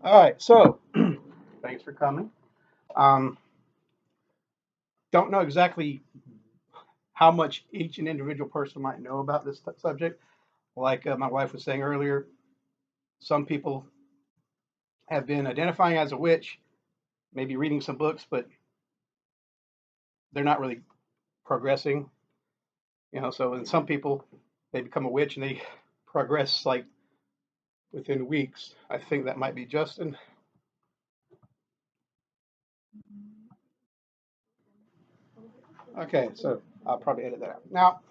All right, so thanks for coming. Um, don't know exactly how much each and individual person might know about this subject. Like my wife was saying earlier, some people have been identifying as a witch, maybe reading some books, but they're not really progressing. So in some people, they become a witch and they progress like within weeks. I think that might be Justin. Okay, so I'll probably edit that out. Now,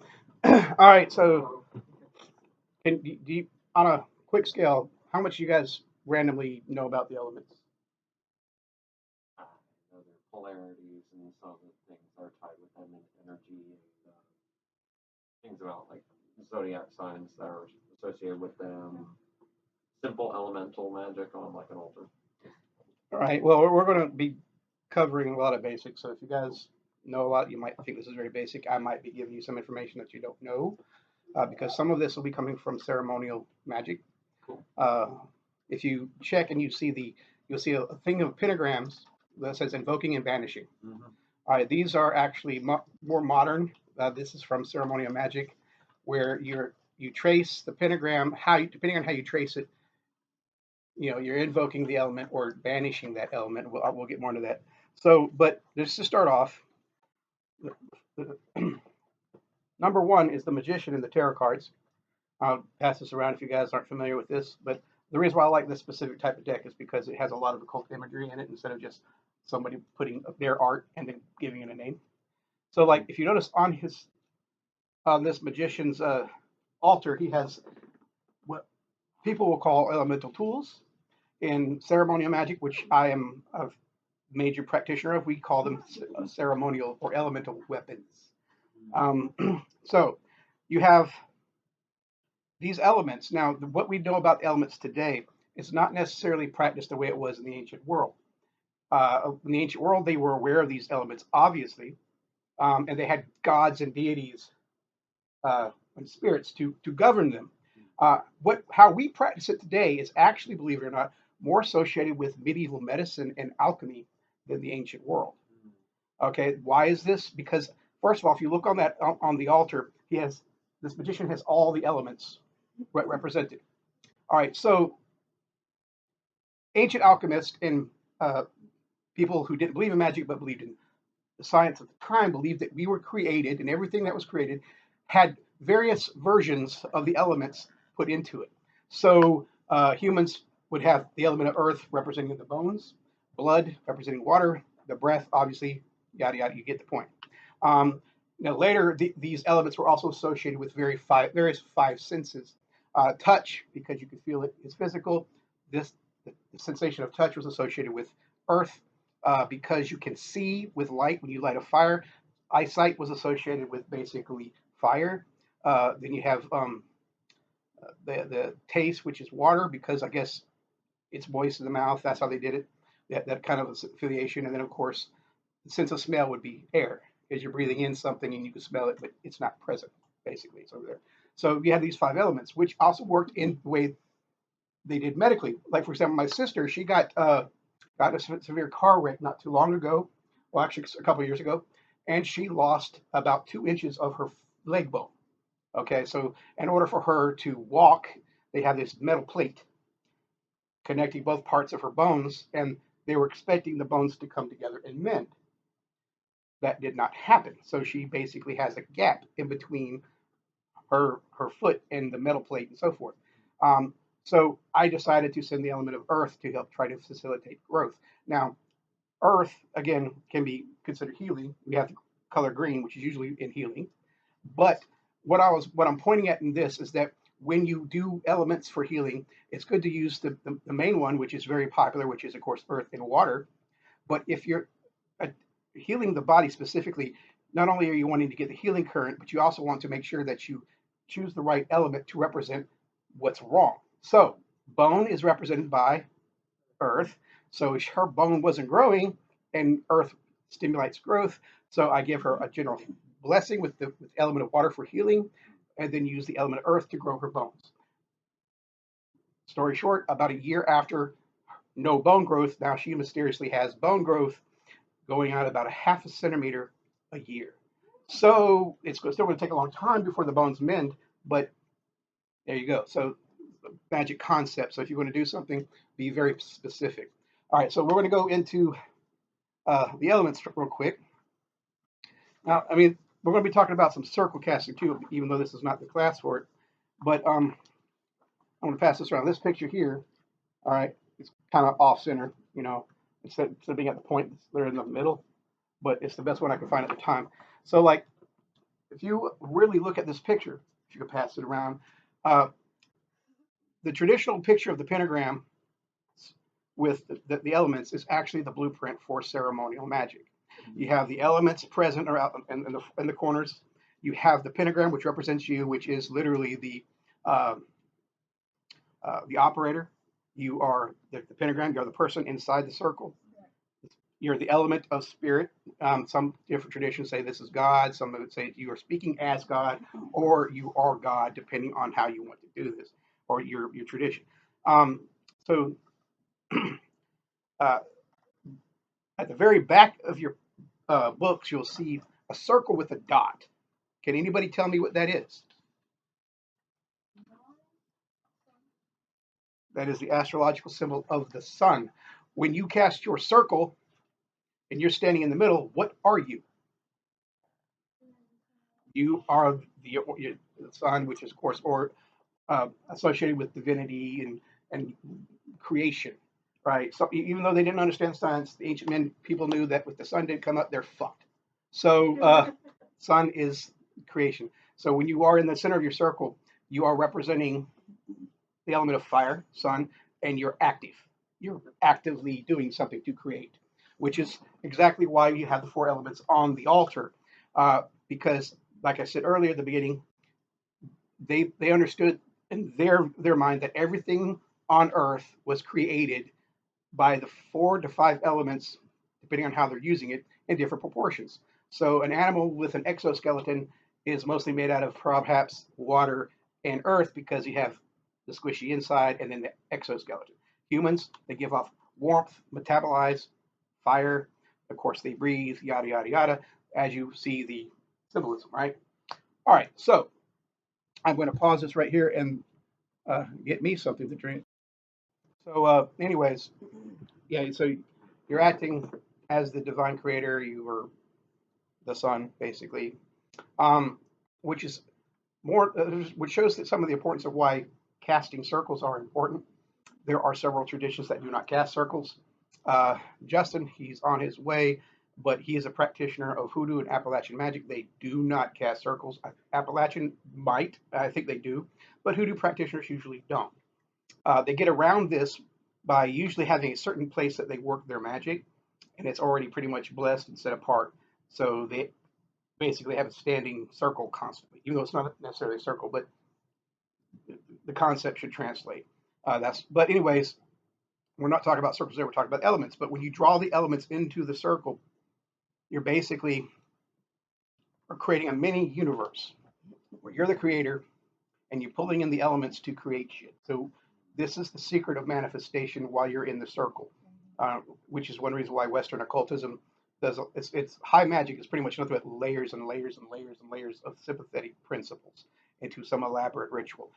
all right, so do you, on a quick scale, how much you guys randomly know about the elements? Their polarities and some of the things are tied with them in energy and things about like zodiac signs that are associated with them. Simple elemental magic on like an altar. All right, well, we're going to be covering a lot of basics. So if you guys know a lot, you might think this is very basic. I might be giving you some information that you don't know because some of this will be coming from ceremonial magic. Cool. If you check and you'll see a thing of pentagrams that says invoking and banishing. Mm-hmm. All right, these are actually more modern. This is from ceremonial magic, where you trace the pentagram depending on how you trace it, you're invoking the element or banishing that element. We'll get more into that. So, but just to start off, number one is the magician in the tarot cards. I'll pass this around if you guys aren't familiar with this, but the reason why I like this specific type of deck is because it has a lot of occult imagery in it instead of just somebody putting their art and then giving it a name. So, like if you notice on this magician's altar, he has what people will call elemental tools. In ceremonial magic, which I am a major practitioner of, we call them ceremonial or elemental weapons. Um, so you have these elements. Now, what we know about elements today is not necessarily practiced the way it was in the ancient world. In the ancient world, they were aware of these elements, obviously, and they had gods and deities and spirits to govern them. How we practice it today is actually, believe it or not, more associated with medieval medicine and alchemy than the ancient world. Okay, why is this? Because first of all, if you look on the altar, this magician has all the elements represented. All right, so ancient alchemists and people who didn't believe in magic but believed in the science at the time believed that we were created and everything that was created had various versions of the elements put into it. So humans would have the element of earth representing the bones, blood representing water, the breath, obviously, yada yada. You get the point. Later, these elements were also associated with various five senses. Touch, because you can feel it, is physical. The sensation of touch was associated with earth because you can see with light when you light a fire. Eyesight was associated with basically fire. Then you have the taste, which is water, because I guess it's moist in the mouth. That's how they did it. That kind of affiliation. And then, of course, the sense of smell would be air, because you're breathing in something and you can smell it, but it's not present. Basically, it's over there. So you have these five elements, which also worked in the way they did medically. Like for example, my sister, she got a severe car wreck not too long ago, well, actually a couple of years ago, and she lost about 2 inches of her leg bone. Okay, so in order for her to walk, they have this metal plate connecting both parts of her bones, and they were expecting the bones to come together and mend. That did not happen. So she basically has a gap in between her foot and the metal plate and so forth. Um, so I decided to send the element of earth to help try to facilitate growth. Now, earth again can be considered healing. We have the color green, which is usually in healing. But what I'm pointing at in this is that when you do elements for healing, it's good to use the main one, which is very popular, which is of course earth and water. But if you're uh, healing the body specifically, not only are you wanting to get the healing current, but you also want to make sure that you choose the right element to represent what's wrong. So bone is represented by earth. So her bone wasn't growing, and earth stimulates growth. So I give her a general blessing with the element of water for healing, and then use the element of earth to grow her bones. Story short, about a year after no bone growth. Now she mysteriously has bone growth going out about a half a centimeter a year. So it's still going to take a long time before the bones mend, but there you go. So magic concept. So if you're going to do something, be very specific. All right, so we're going to go into the elements real quick. Now, I mean, we're going to be talking about some circle casting too, even though this is not the class for it. But I'm going to pass this around. This picture here, all right, it's kind of off center, you know, instead of being at the point, they're in the middle, but it's the best one I could find at the time. So, like, if you really look at this picture, if you could pass it around, uh, the traditional picture of the pentagram with the elements is actually the blueprint for ceremonial magic. You have the elements present around in the corners. You have the pentagram, which represents you, which is literally uh, the operator. You are the pentagram. You are the person inside the circle. You're the element of spirit. Some different traditions say this is God. Some would say you are speaking as God, or you are God, depending on how you want to do this, or your tradition. Um, so uh, at the very back of your books, you'll see a circle with a dot. Can anybody tell me what that is? That is the astrological symbol of the sun. When you cast your circle and you're standing in the middle, what are you? You are the sun, which is, of course, or associated with divinity and creation, right? So even though they didn't understand science, the ancient men people knew that if the sun didn't come up, they're fucked. So sun is creation. So when you are in the center of your circle, you are representing the element of fire, sun, and you're active. You're actively doing something to create, which is exactly why you have the four elements on the altar. Because, like I said earlier at the beginning, they understood in their mind that everything on Earth was created by the 4 to 5 elements, depending on how they're using it, in different proportions. So an animal with an exoskeleton is mostly made out of perhaps water and earth because you have the squishy inside and then the exoskeleton. Humans, they give off warmth, metabolize, fire. Of course, they breathe, yada, yada, yada, as you see the symbolism, right? All right, so I'm going to pause this right here and get me something to drink. So, anyways, yeah, so you're acting as the divine creator. You are the sun, basically, um, which is which shows that some of the importance of why casting circles are important. There are several traditions that do not cast circles. Justin, he's on his way, but he is a practitioner of hoodoo and Appalachian magic. They do not cast circles. Appalachian might, I think they do, but hoodoo practitioners usually don't. They get around this by usually having a certain place that they work their magic, and it's already pretty much blessed and set apart. So they basically have a standing circle constantly, even though it's not necessarily a circle, but the concept should translate. But anyways, we're not talking about circles there. We're talking about elements. But when you draw the elements into the circle, you're basically creating a mini universe where you're the creator and you're pulling in the elements to create shit. So this is the secret of manifestation while you're in the circle, which is one reason why Western occultism does. It's high magic is pretty much nothing but layers and layers and layers and layers of sympathetic principles into some elaborate ritual.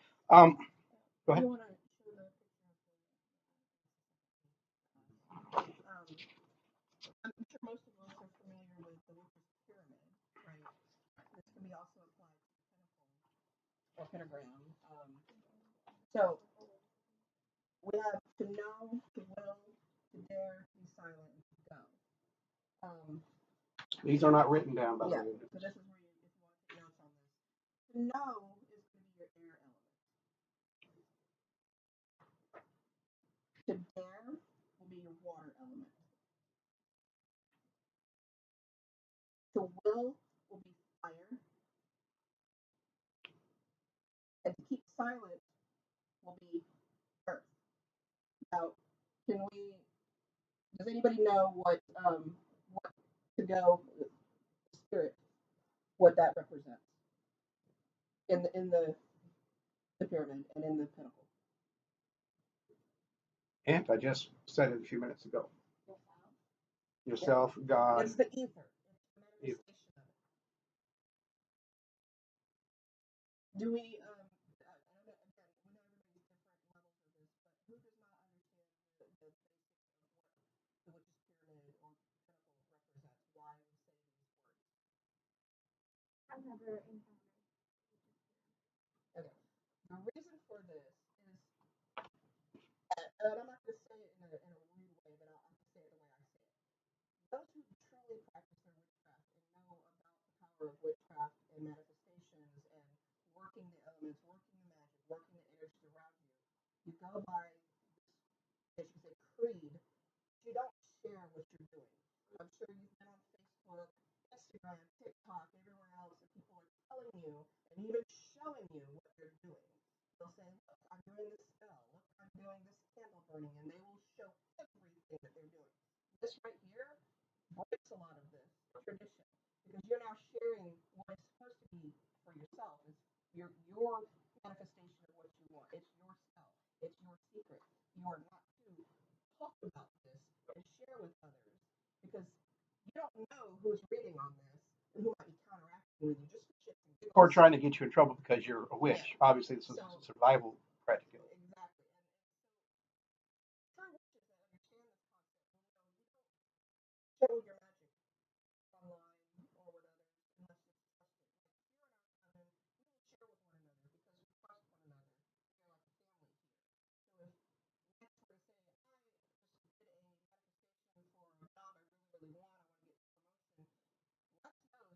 Go ahead. These are not written down, by the way. And I just said it a few minutes ago. Yourself. Yourself, God. It's the ether. It's the You- manifestation of it. Do we? I don't know. Again, we know everybody's different levels of this, but who does not understand the basics of what the witch's pyramid or pinnacle represents? Why we say these words? I've never encountered. Okay. The reason for this is, and I'm not going to say it in a rude way, but I'll have to say it the way I say it. Those who truly practice their witchcraft and know about the power of witchcraft and manifestations and working the elements, working the magic, working the energies around you, you go by this, as you say, creed. You don't share what you're doing. I'm sure you've been on Facebook, Instagram, TikTok, everywhere else, and people are telling you and even showing you what they're doing. They'll say, "Look, I'm doing this spell. Look, I'm doing this candle burning," and they will show everything that they're doing. This right here breaks a lot of this tradition because you're now sharing what is supposed to be for yourself. It's your manifestation of what you want. It's your spell. It's your secret. You are not to talk about this and share with others because you don't know who's reading on this and who might be counteracting with you just for shits and Or giggles. trying to get you in trouble because you're a Yeah. witch. Obviously, this is So a survival practice. exactly. And true witches that understand this concept will know you don't show your magic online or with others unless it's trusted. Like here in our coven, we will share with one another because we trust one another. We are like a family here. So if Lance were to say, I just did a manifestation for a job I really, really want, I want to get promotion, Lex knows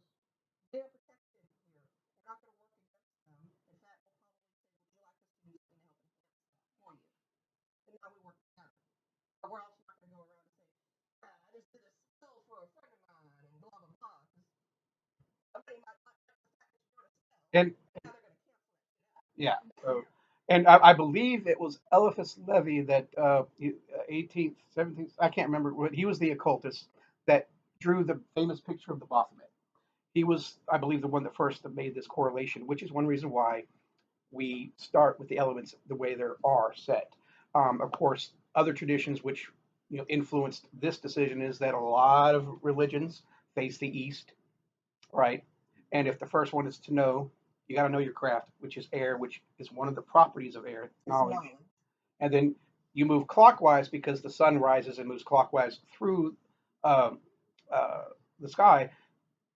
they are protected here. We're not going to work against them. In fact, we'll probably say, would you like us to do something to help enhance that for you? And now we work together. But we're also not going to go around and say, I just did a spell for a friend of mine and blah, blah, blah. Because somebody might not like the fact that you're doing a spell. And And now they're going to cancel that shit out. yeah, so, and I believe it was Eliphas Levi that 18th, 17th, I can't remember what he was the occultist that drew the famous picture of the Baphomet. He was, I believe, the one that first made this correlation, which is one reason why we start with the elements the way they are set. Of course, other traditions which influenced this decision is that a lot of religions face the east, right? And if the first one is to know, you got to know your craft, which is air, which is one of the properties of air, knowledge. And then you move clockwise because the sun rises and moves clockwise through um, uh, the sky.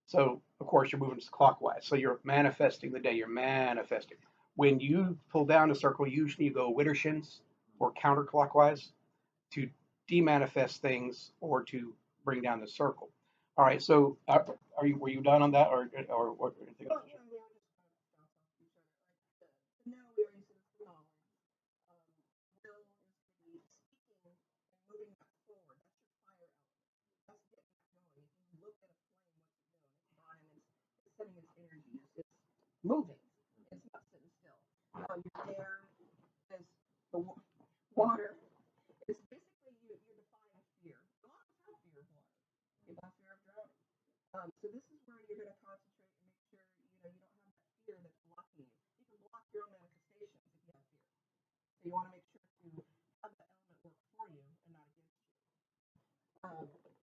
So, of course, you're moving clockwise. So you're manifesting the day. You're manifesting. When you pull down a circle, usually you go widdershins or counterclockwise to demanifest things or to bring down the circle. All right. So, were you done on that, or what? Well, you know, they were just kind of bounce off each other. Like the know we already said it's the knowledge. Will is going to be speaking and moving that forward. That's your fire element. That's getting that going. If you look at a flame, what's it doing? It's burning. It's sending its energy. It's moving. It's not sitting still. Your air is the water. It's basically you're defying fear. A lot of us have fear of water. People have fear of drowning. So this is where you're going to concentrate and make sure you don't have that fear that's blocking you. You can block your own manifestations if you have fear. So you want to make sure to have that element work for you and not against you.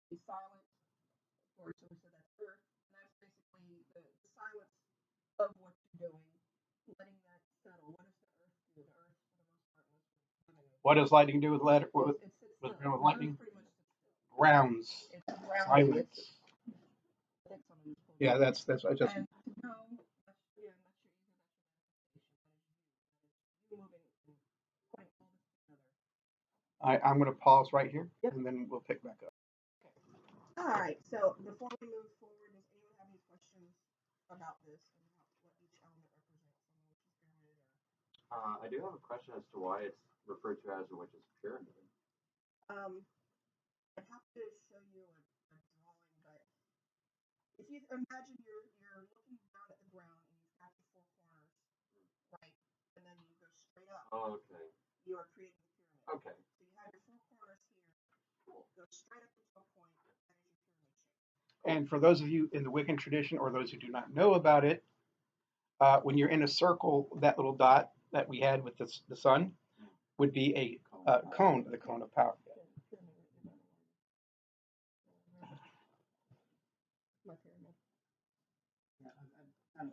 Be silent, of course. So we said that's earth, and that's basically the silence of what you're doing, letting that settle. What does the earth do? The earth, for the most part, most living. What does lightning do with lead? It sits still. With The earth lightning? pretty much sits still. Grounds. It's grounding. Silence. I think someone just pulled Yeah, it. that's I just. And to know, that's your ego, that's your manifestation. That is you. That is you moving and putting all this together. I'm going to pause right here, Yep. and then we'll pick back up. Okay. All right. So before we move forward, does anyone have any questions about this and about what each element represents on the witch's pyramid? I do have a question as to why it's referred to as a witch's pyramid. I'd have to show you a drawing, but if you imagine you're looking down at the ground and you've got your four corners, right, and then you go straight up. Oh, okay. You are creating the pyramid. Okay. So you have your four corners here. Go straight up into a point. That is your pyramid shape. And for those of you in the Wiccan tradition or those who do not know about it, when you're in a circle, that little dot that we had with the sun would be cone, the cone of power. My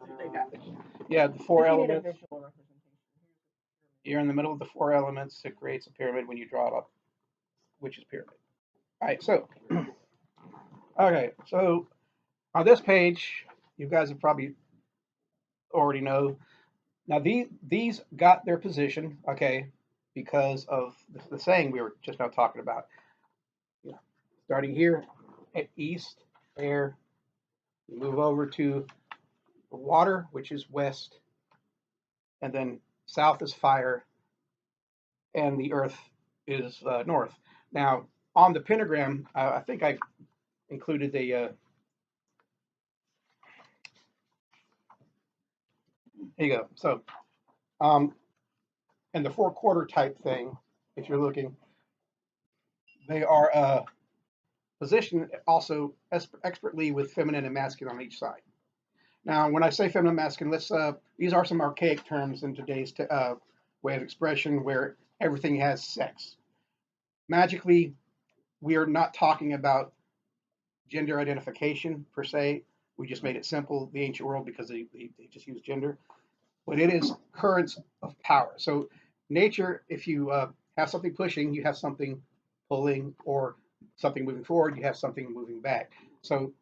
pyramid. They got it. Yeah, the four If you need a elements. visual representation, You're in the middle of the four elements. It creates a pyramid when you draw it up, which is pyramid. All right, so okay, so on this page, you guys have probably already know. Now these got their position, okay, because of the saying we were just now talking about. You know, starting here at east, air, you move over to water, which is west, and then south is fire, and the earth is north. Now on the pentagram, I think I included the. Here you go. So, um, and the four-quarter type thing, if you're looking, they are positioned also expertly with feminine and masculine on each side. Now, when I say feminine and masculine, these are some archaic terms in today's way of expression where everything has sex. Magically, we are not talking about gender identification per se. We just made it simple, the ancient world, because they just use gender. But it is currents of power. So nature, if you have something pushing, you have something pulling, or something moving forward, you have something moving back. So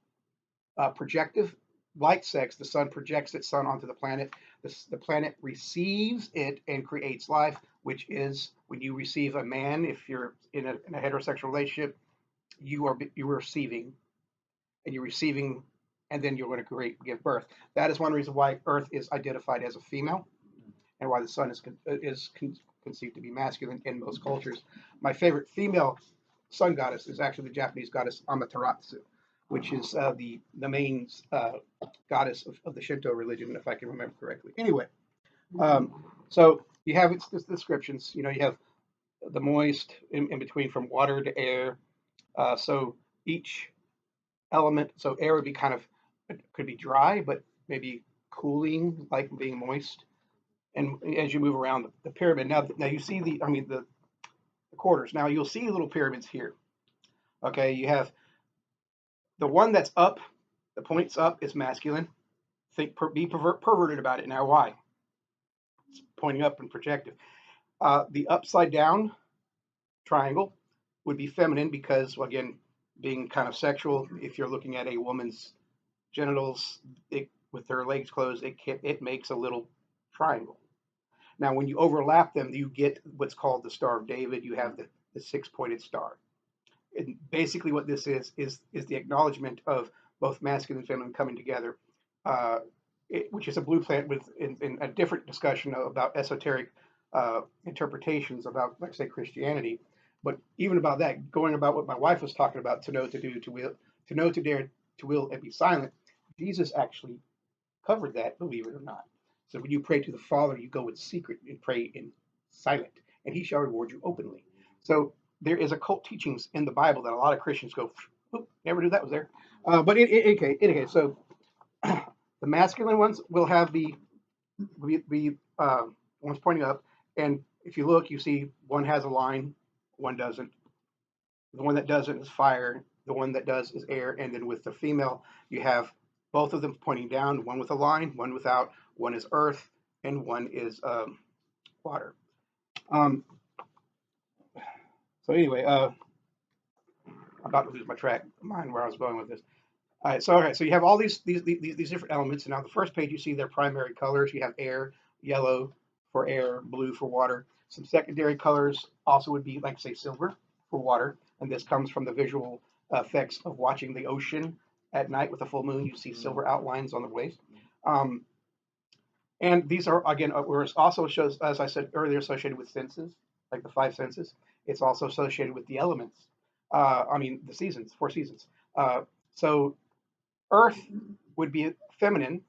projective, like sex, the sun projects its sun onto the planet. The planet receives it and creates life, which is when you receive a man, if you're in a heterosexual relationship, you are receiving, and you're receiving, and then you're going to give birth. That is one reason why Earth is identified as a female, and why the sun is conceived to be masculine in most cultures. My favorite female sun goddess is actually the Japanese goddess Amaterasu, which is the main goddess of the Shinto religion, if I can remember correctly. Anyway, so you have its descriptions. You know, you have the moist in between from water to air. So each element, so air would be kind of, it could be dry, but maybe cooling, like being moist. And as you move around the pyramid, now you see the quarters. Now you'll see little pyramids here. Okay, you have the one that's up, the points up is masculine. Be perverted about it. Now why? It's pointing up and projective. The upside down triangle would be feminine because, well, again, being kind of sexual. If you're looking at a woman's genitals, with her legs closed, it makes a little triangle. Now, when you overlap them, you get what's called the Star of David. You have the six-pointed star. And basically, what this is the acknowledgement of both masculine and feminine coming together, uh, which is a blue planet in a different discussion about esoteric interpretations about, like, say, Christianity. But even about that, going about what my wife was talking about, to know, to do, to will, to know, to dare, to will, and be silent. Jesus actually covered that, believe it or not. So when you pray to the Father, you go in secret and pray in silent, and He shall reward you openly. So there is occult teachings in the Bible that a lot of Christians go, never knew that was there. But in so the masculine ones will have the ones pointing up, and if you look, you see one has a line, one doesn't. The one that doesn't is fire. The one that does is air. And then with the female, you have both of them pointing down, one with a line, one without, one is earth, and one is water. Um, so anyway, I'm about to lose my track of mind where I was going with this. All right, so you have all these different elements. And now the first page, you see their primary colors. You have air, yellow for air, blue for water. Some secondary colors also would be, like, say, silver for water. And this comes from the visual effects of watching the ocean at night with a full moon. You see silver outlines on the waves. Um, and these are, again, where it also shows, as I said earlier, associated with senses, like the five senses. It's also associated with the elements. The seasons, four seasons. So Earth would be feminine,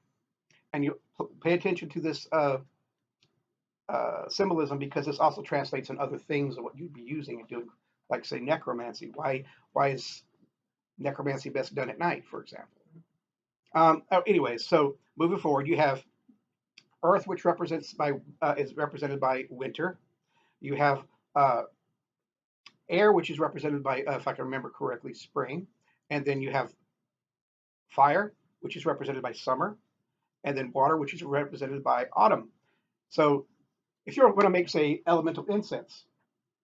and you pay attention to this symbolism, because this also translates in other things of what you'd be using and doing, like, say, necromancy. Why is necromancy best done at night, for example? Anyways, so moving forward, you have Earth, which is represented by winter. You have air, which is represented by, if I can remember correctly, spring, and then you have fire, which is represented by summer, and then water, which is represented by autumn. So if you're going to make, say, elemental incense,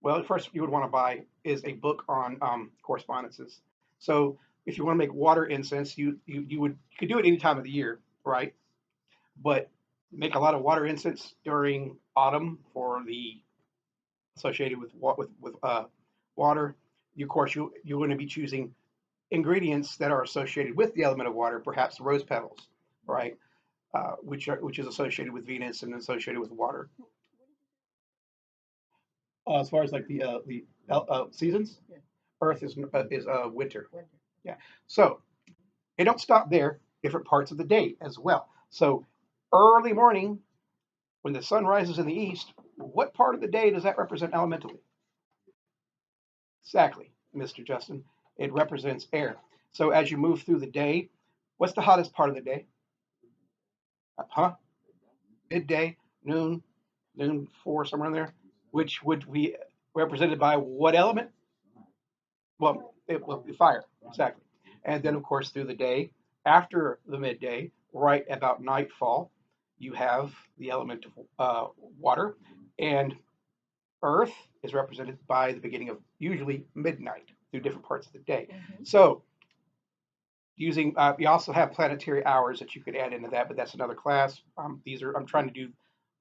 well, first you would want to buy is a book on correspondences. So if you want to make water incense, you could do it any time of the year, right? But make a lot of water incense during autumn for the associated with water. Of course, you're going to be choosing ingredients that are associated with the element of water, perhaps rose petals, right? Which is associated with Venus and associated with water. As far as like the seasons, Yeah. Earth is winter. Winter. Yeah. So it don't stop there. Different parts of the day as well. So early morning when the sun rises in the east, what part of the day does that represent elementally? Exactly, Mr. Justin. It represents air. So as you move through the day, what's the hottest part of the day? Huh? Midday, noon, noon four, somewhere in there, which would be represented by what element? Well, it will be fire, exactly. And then, of course, through the day, after the midday, right about nightfall, you have the element of water, and Earth is represented by the beginning of usually midnight through different parts of the day. Mm-hmm. So, using you also have planetary hours that you could add into that, but that's another class. These are I'm trying to do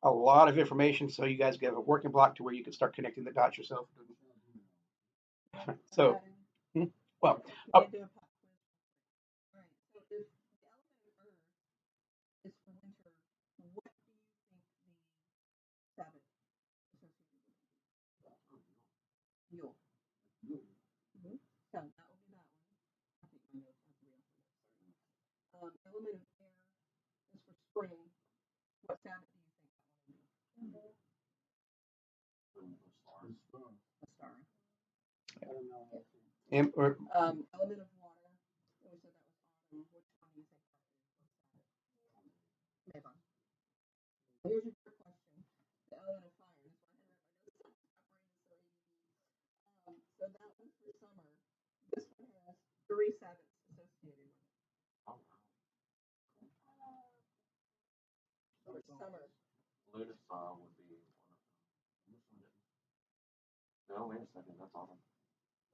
a lot of information so you guys get a working block to where you can start connecting the dots yourself. So, hmm, well, We uh, did do a pop quiz. All right. So if the element of earth is for winter, what do you think the Sabbath associated with Yule? Mm-hmm. So that will be that one. I think my notes have real. Element of air is for spring. What Sabbath do you think that one would be? A star. Element of water. We said that was autumn. Which one do you think that is? What's Sabbath? Maybe. Here's your trick question. The element of fire. This one I had my notes. My brain is so ADD. So that one for summer. This one has three Sabbaths associated with it. For summer. Lunasaw would be one of them. No, wait a second, that's autumn.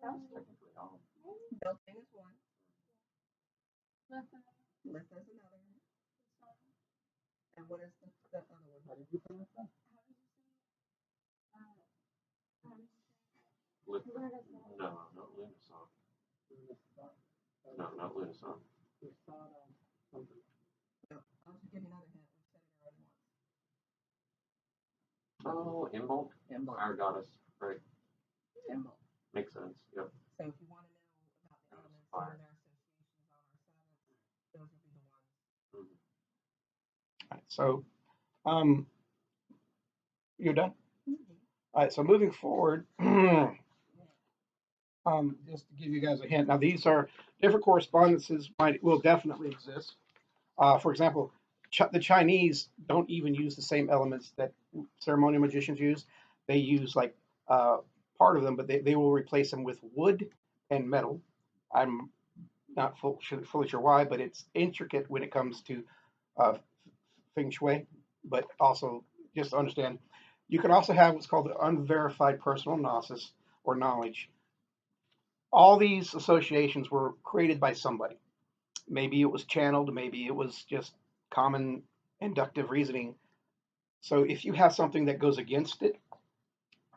That's technically autumn. Beltane is one. Litha is another. And what is the other one? No, not Lunasaw. No, not Lunasaw. No, I'll just give you another hint. We said it already once. Oh, Imbolc? Imbolc. Fire goddess. Right. Imbolc. Makes sense. Yep. So if you want to know about the elements and their associations on our Sabbath, those will be the ones. Mm-hmm. all right, so you're done. Mm-hmm. All right, so moving forward, just to give you guys a hint. Now these are different correspondences will definitely exist. For example, the Chinese don't even use the same elements that ceremonial magicians use. They use like uh, part of them, but they will replace them with wood and metal. I'm not fully sure why, but it's intricate when it comes to uh, feng shui. But also, just to understand, you can also have what's called the unverified personal gnosis or knowledge. All these associations were created by somebody. Maybe it was channeled, maybe it was just common inductive reasoning. So if you have something that goes against it,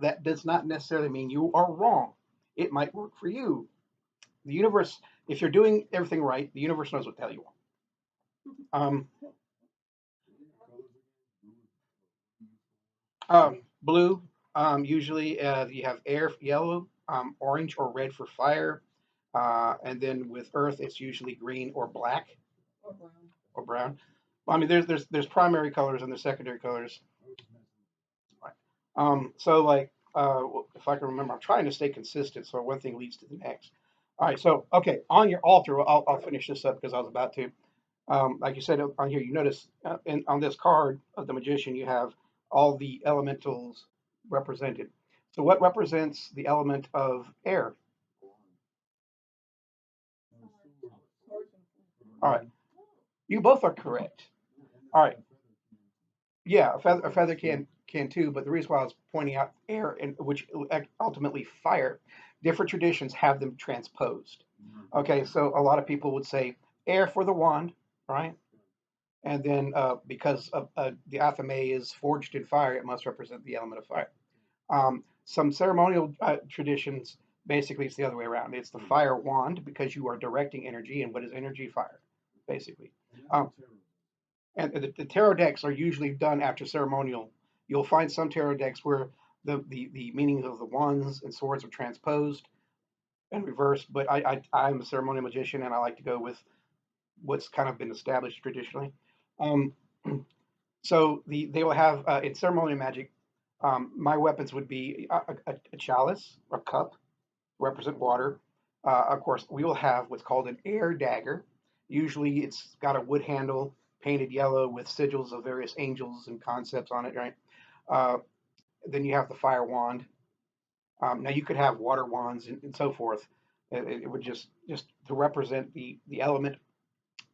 that does not necessarily mean you are wrong. It might work for you. The universe, if you're doing everything right, the universe knows what the hell you want. Um, Blue, usually you have air, yellow, orange or red for fire, and then with earth, it's usually green or black Or brown. or brown. Well, I mean, there's primary colors and there's secondary colors. Right. So like, if I can remember, I'm trying to stay consistent, so one thing leads to the next. All right, so okay, on your altar, I'll finish this up because I was about to. Like you said on here, you notice on this card of the magician, you have all the elementals represented. So what represents the element of air? All right, you both are correct. All right, yeah, a feather can too, but the reason why I was pointing out air and which ultimately fire, different traditions have them transposed. Okay, so a lot of people would say air for the wand, right? And then because of, the athame is forged in fire, it must represent the element of fire. Some ceremonial traditions basically it's the other way around. It's the fire wand because you are directing energy, and what is energy? Fire, basically. Um, and the tarot decks are usually done after ceremonial. You'll find some tarot decks where the meanings of the wands and swords are transposed and reversed. But I'm a ceremonial magician, and I like to go with what's kind of been established traditionally. Um, so they will have in ceremonial magic. My weapons would be a chalice or cup, represent water. Of course, we will have what's called an air dagger. Usually, it's got a wood handle painted yellow with sigils of various angels and concepts on it, right? Uh, then you have the fire wand. Now you could have water wands and so forth. It would just to represent the element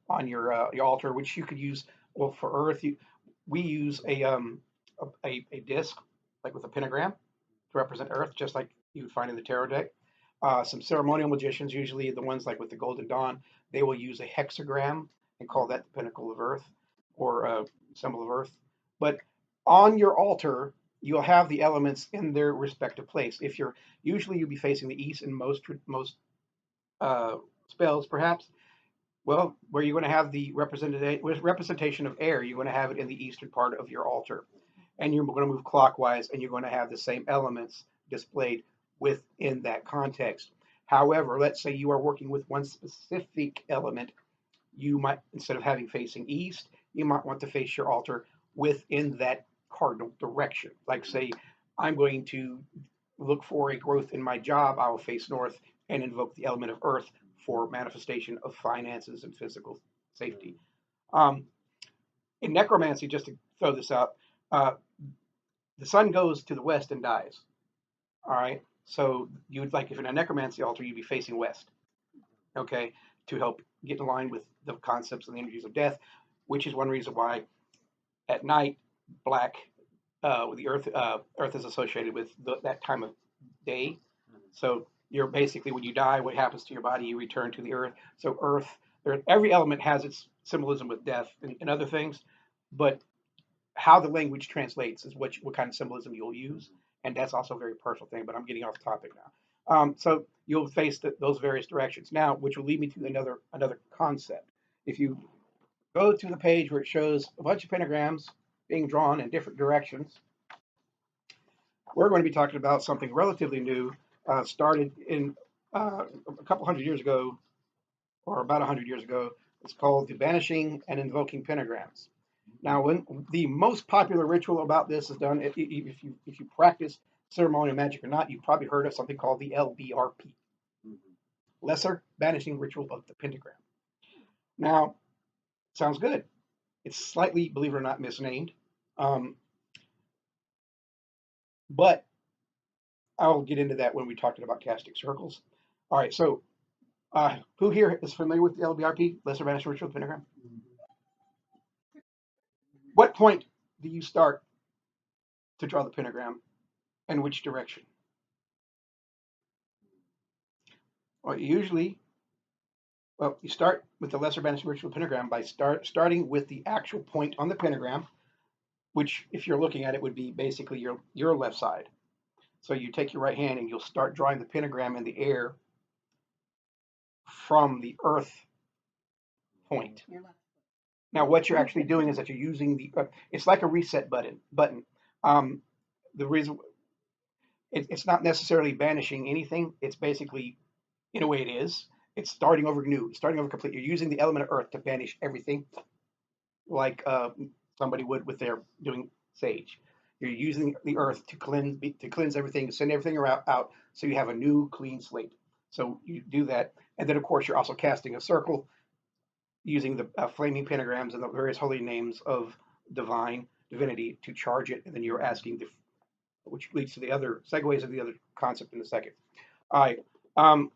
on your altar, which you could use. Well, for earth, we use a disc like with a pentagram to represent earth, just like you would find in the tarot deck. Some ceremonial magicians, usually the ones like with the Golden Dawn, they will use a hexagram and call that the pinnacle of earth or symbol of earth. But on your altar, you'll have the elements in their respective place. If you're usually you'll be facing the east in most uh, spells, perhaps. Well, where you're going to have the representation of air, you're going to have it in the eastern part of your altar. And you're going to move clockwise and you're going to have the same elements displayed within that context. However, let's say you are working with one specific element, you might, instead of having facing east, you might want to face your altar within that cardinal direction. Like, say, I'm going to look for a growth in my job, I will face north and invoke the element of earth for manifestation of finances and physical safety. Um, in necromancy, just to throw this out, uh, the sun goes to the west and dies. All right. So you would like if in a necromancy altar, you'd be facing west. Okay, to help get in line with the concepts and the energies of death, which is one reason why at night black the earth is associated with that time of day. So you're basically when you die, what happens to your body? You return to the earth. So every element has its symbolism with death and other things, but how the language translates is what kind of symbolism you'll use, and that's also a very personal thing. But I'm getting off topic now. So you'll face those various directions now, which will lead me to another concept. If you go to the page where it shows a bunch of pentagrams being drawn in different directions, we're going to be talking about something relatively new, started in a couple hundred years ago, or about 100 years ago. It's called the banishing and invoking pentagrams. Now, when the most popular ritual about this is done, if you practice ceremonial magic or not, you've probably heard of something called the LBRP, Lesser Banishing Ritual of the Pentagram. Now, sounds good. It's slightly, believe it or not, misnamed, um, but I'll get into that when we talking about casting circles. All right, so who here is familiar with the LBRP, Lesser Banishing Ritual of the Pentagram? What point do you start to draw the pentagram, and which direction? Well, usually, well, you start with the lesser banishing ritual pentagram by starting with the actual point on the pentagram, which, if you're looking at it, would be basically your left side. So you take your right hand and you'll start drawing the pentagram in the air from the earth point. Now, what you're actually doing is that you're using it's like a reset button. Um, the reason it's not necessarily banishing anything. It's basically, in a way, it is. It's starting over new, starting over complete. You're using the element of earth to banish everything, like somebody would with their doing sage. You're using the earth to cleanse everything, to send everything out, so you have a new clean slate. So you do that, and then of course you're also casting a circle using the flaming pentagrams and the various holy names of divinity to charge it, and then you're asking which leads to the other segues of the other concept in a second. All right. Um,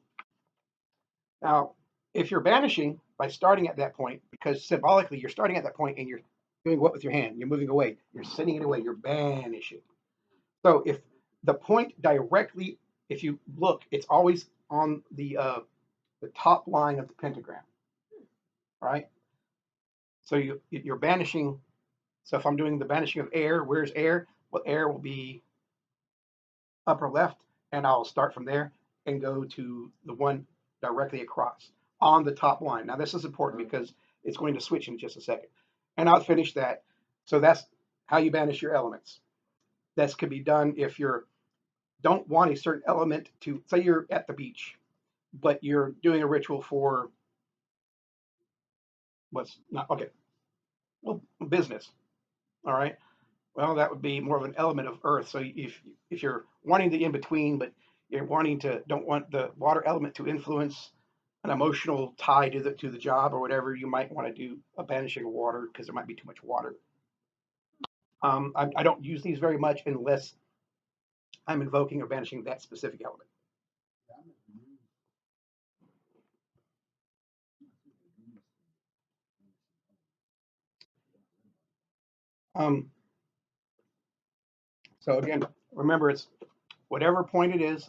Now, if you're banishing by starting at that point, because symbolically you're starting at that point and you're doing what with your hand? You're moving away. You're sending it away. You're banishing. So if the point directly, if you look, it's always on the top line of the pentagram, right? So you're banishing. So if I'm doing the banishing of air, where's air? Well, air will be upper left, and I'll start from there and go to the one directly across on the top line. Now, this is important because it's going to switch in just a second. And I'll finish that. So that's how you banish your elements. This could be done if you don't want a certain element to, say you're at the beach, but you're doing a ritual for what's not, okay, well, business, all right? Well, that would be more of an element of earth. So if you're wanting the in between, but you're wanting to don't want the water element to influence an emotional tie to the job or whatever, you might want to do a banishing of water because there might be too much water. I don't use these very much unless I'm invoking or banishing that specific element. Um, so again, remember it's whatever point it is,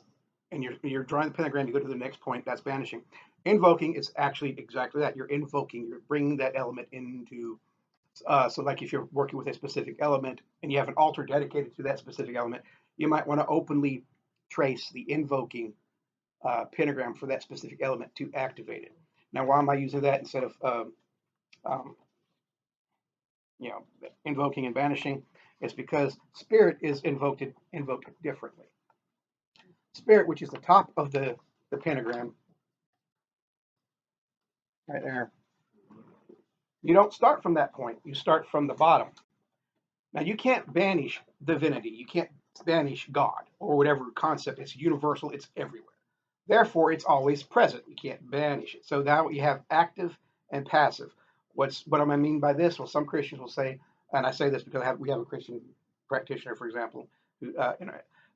and you're drawing the pentagram. You go to the next point. That's banishing. Invoking is actually exactly that. You're invoking. You're bringing that element into. So, like if you're working with a specific element and you have an altar dedicated to that specific element, you might want to openly trace the invoking pentagram for that specific element to activate it. Now, why am I using that instead of um, you know invoking and banishing? It's because spirit is invoked differently. Spirit, which is the top of the pentagram, right there. You don't start from that point. You start from the bottom. Now you can't banish divinity. You can't banish God or whatever concept. It's universal. It's everywhere. Therefore, it's always present. You can't banish it. So now you have active and passive. What do I mean by this? Well, some Christians will say, and I say this because we have a Christian practitioner, for example, who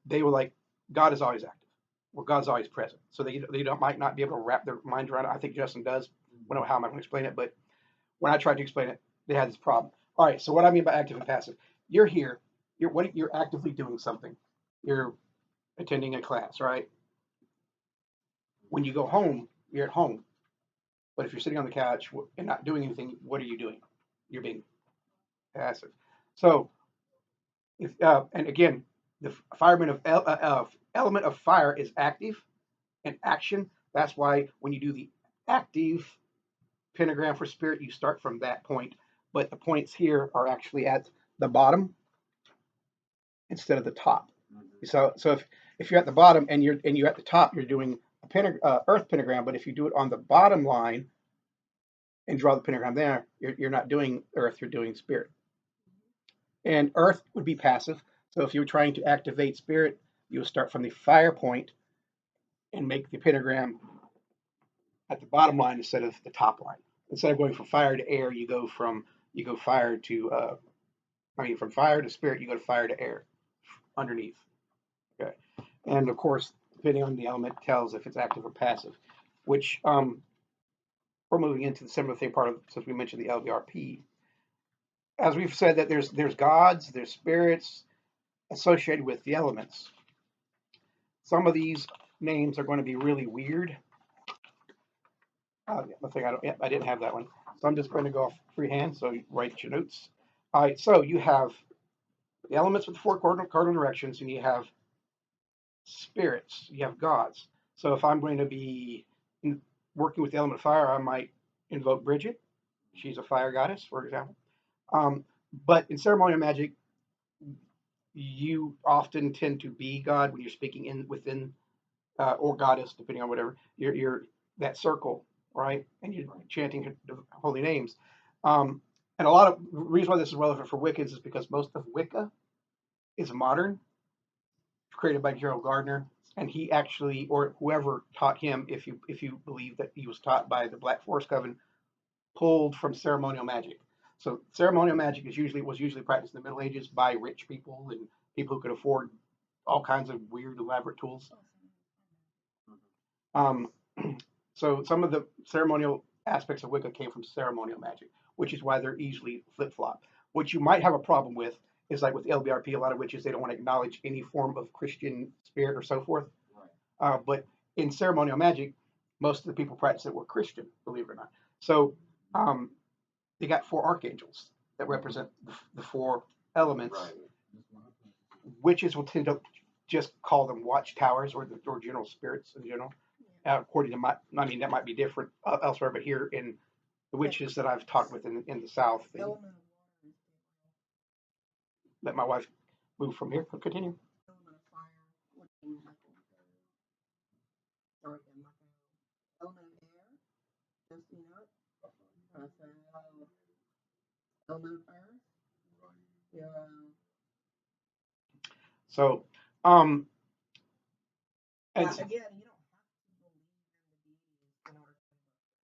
they were like, God is always active, or God's always present. So they don't might not be able to wrap their mind around it. I think Justin does. I don't know how I'm going to explain it, but when I tried to explain it, they had this problem. All right, so what I mean by active and passive, you're here, you're actively doing something. You're attending a class, right? When you go home, you're at home. But if you're sitting on the couch and not doing anything, what are you doing? You're being passive. So, and again, the fireman element of fire is active and action. That's why when you do the active pentagram for spirit, you start from that point. But the points here are actually at the bottom instead of the top. So if you're at the bottom and you're at the top, you're doing a earth pentagram. But if you do it on the bottom line and draw the pentagram there, you're not doing earth, you're doing spirit. And earth would be passive. So if you're trying to activate spirit, you would start from the fire point and make the pentagram at the bottom line instead of the top line. Instead of going from fire to air, you go fire to from fire to spirit, you go to fire to air underneath. Okay, and of course, depending on the element, tells if it's active or passive. Which we're moving into the similar thing part of since we mentioned the LVRP. As we've said that there's gods, there's spirits associated with the elements. Some of these names are going to be really weird. I think I didn't have that one, so I'm just going to go off freehand. So write your notes. All right, so you have the elements with the four cardinal directions, and you have spirits, you have gods. So if I'm going to be working with the element of fire, I might invoke Bridget. She's a fire goddess, for example. Um, but in ceremonial magic, you often tend to be God when you're speaking in within or goddess, depending on whatever you're that circle, right? And you're chanting holy names. And a lot of the reason why this is relevant for Wiccans is because most of Wicca is modern, created by Gerald Gardner, and he actually, or whoever taught him, if you believe that he was taught by the Black Forest Coven, pulled from ceremonial magic. So ceremonial magic was usually practiced in the Middle Ages by rich people and people who could afford all kinds of weird, elaborate tools. Mhm. Um, so some of the ceremonial aspects of Wicca came from ceremonial magic, which is why they're easily flip flop. What you might have a problem with is like with LBRP, a lot of witches they don't want to acknowledge any form of Christian spirit or so forth. Right. But in ceremonial magic, most of the people practice it were Christian, believe it or not. So um, they got four archangels that represent the four elements. Right. Witches will tend to just call them watchtowers or general spirits in general. According to my, I mean, that might be different elsewhere, but here in the witches that I've talked with in the South, they Element of water is let my wife move from here. Continue. element of fire, which is like sorry, I'm not gonna element of air, just you know, element of earth, yeah, So, um, and again, you don't have to believe in the deities in order to invoke them,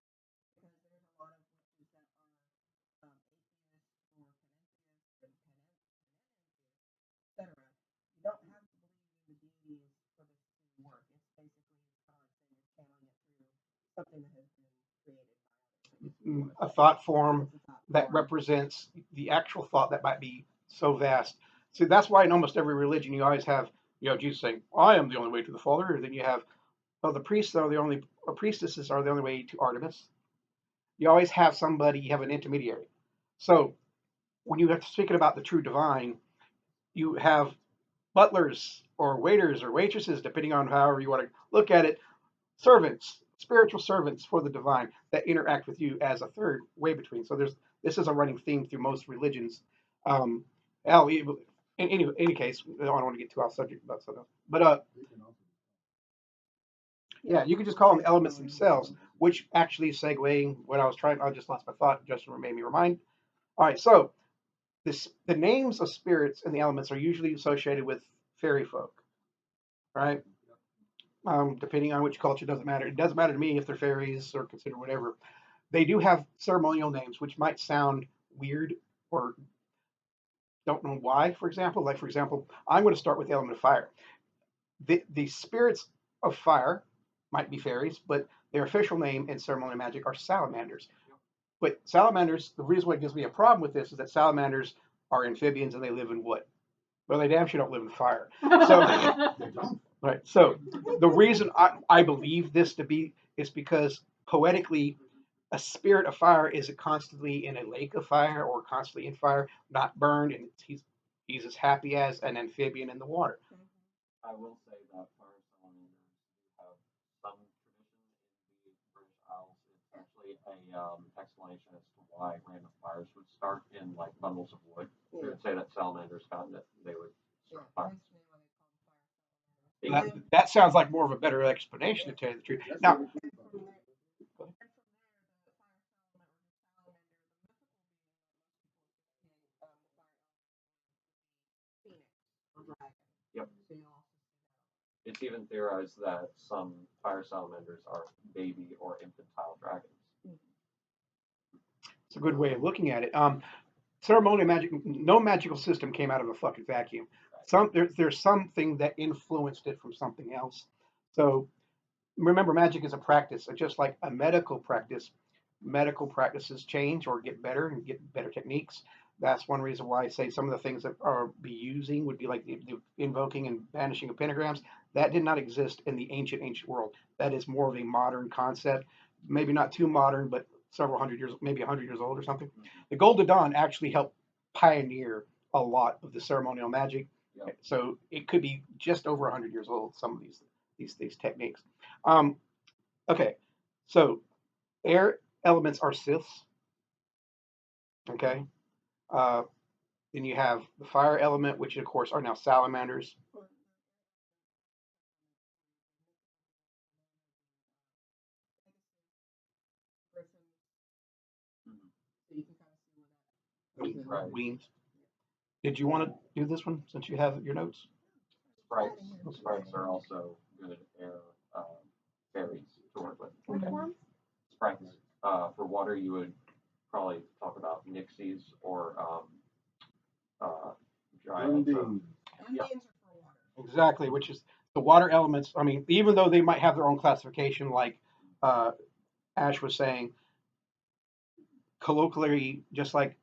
because there's a lot of witches that are atheists or etc. You don't have to believe in the deities for this to work. It's basically kind of like saying you're channeling it through something that has been created by others. a thought form It's a thought that form. represents the actual thought that might be so vast. So that's why in almost every religion you always have, Jesus saying, "I am the only way to the Father." Or then you have, well, the priests are the only, or priestesses are the only way to Artemis. You always have somebody, you have an intermediary. So when you have speaking about the true divine, you have butlers or waiters or waitresses, depending on however you want to look at it, servants, spiritual servants for the divine that interact with you as a third way between. So this is a running theme through most religions. Um, in any case, I don't want to get too off subject about something else. But yeah, you could just call them elements themselves, which actually is segueing what I was trying. I just lost my thought. Justin made me remind. All right, so the names of spirits and the elements are usually associated with fairy folk, right? Depending on which culture, doesn't matter. It doesn't matter to me if they're fairies or considered whatever. They do have ceremonial names, which might sound weird or don't know why. For example, I'm going to start with the element of fire. The spirits of fire might be fairies, but their official name in ceremonial magic are salamanders. But salamanders, the reason why it gives me a problem with this is that salamanders are amphibians and they live in wood. Well, they damn sure don't live in fire. So, right. So the reason I believe this to be is because poetically, a spirit of fire is constantly in a lake of fire or constantly in fire, not burned, and he's as happy as an amphibian in the water. I will say that fire salamanders have some tradition in the British Isles. It's actually a explanation as to why random fires would start in like bundles of wood. They would say that salamanders found it. They would start fires. That sounds like more of a better explanation to tell you the truth. Now, Yep. It's even theorized that some fire salamanders are baby or infantile dragons. it's a good way of looking at it. Ceremonial magic, no magical system came out of a fucking vacuum. There's something that influenced it from something else. So remember, magic is a practice, and just like a medical practices change or get better and get better techniques. That's one reason why I say some of the things that are be using would be like the invoking and banishing of pentagrams. That did not exist in the ancient world. That is more of a modern concept, maybe not too modern, but several hundred years, maybe 100 years old or something. The Golden Dawn actually helped pioneer a lot of the ceremonial magic. Yep. So it could be just over 100 years old. Some of these techniques. Um, okay, so air elements are Siths. Okay, uh, then you have the fire element, which of course are now salamanders. Right. Weems. Did you want to do this one since you have your notes? Sprites. Sprites are also good air fairies to work with. Okay. Sprites. For water, you would probably talk about nixies or giants. Undines are for water. exactly, which is the water elements. I mean, even though they might have their own classification, like uh, Ash was saying, colloquially, just like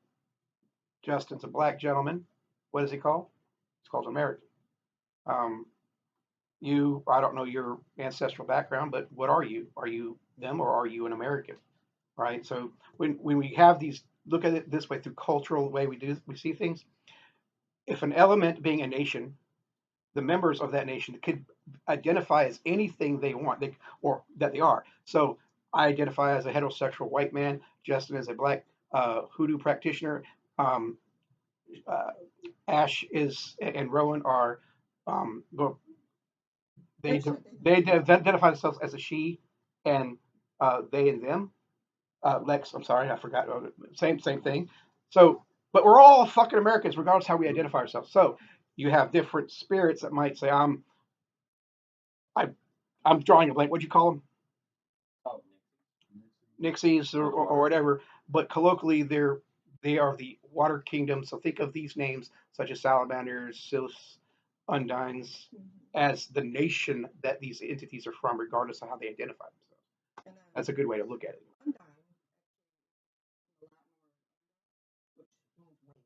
Justin's a black gentleman. What is he called? It's called American. Um, I don't know your ancestral background, but what are you? Are you them or are you an American? Right. So when we have these, look at it this way through cultural way we see things. If an element being a nation, the members of that nation could identify as anything they want, or that they are. So I identify as a heterosexual white man. Justin is a black hoodoo practitioner. Um, uh, Ash is and Rowan are well, they identify themselves as a she and they and them. Lex, I'm sorry, I forgot. Same thing. So, but we're all fucking Americans, regardless how we identify ourselves. So you have different spirits that might say, I, I'm drawing a blank. What'd you call them? Oh, Nixies or whatever. But colloquially, they are the water kingdom. So think of these names such as salamanders, sylphs, undines as the nation that these entities are from, regardless of how they identify themselves. And That's a good way to look at it. Undine, the Latin word, which means wave.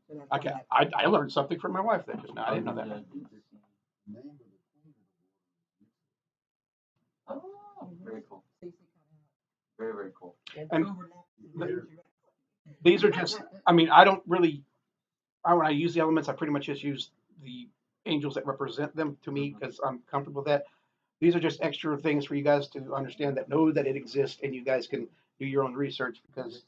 So that's why I learned something from my wife that just now. I didn't know that. Oh, very cool. Stacey cut out. Very, very cool. And The- these are just, I mean, I don't really, when I use the elements, I pretty much just use the angels that represent them to me because I'm comfortable with that. These are just extra things for you guys to understand that know that it exists and you guys can do your own research because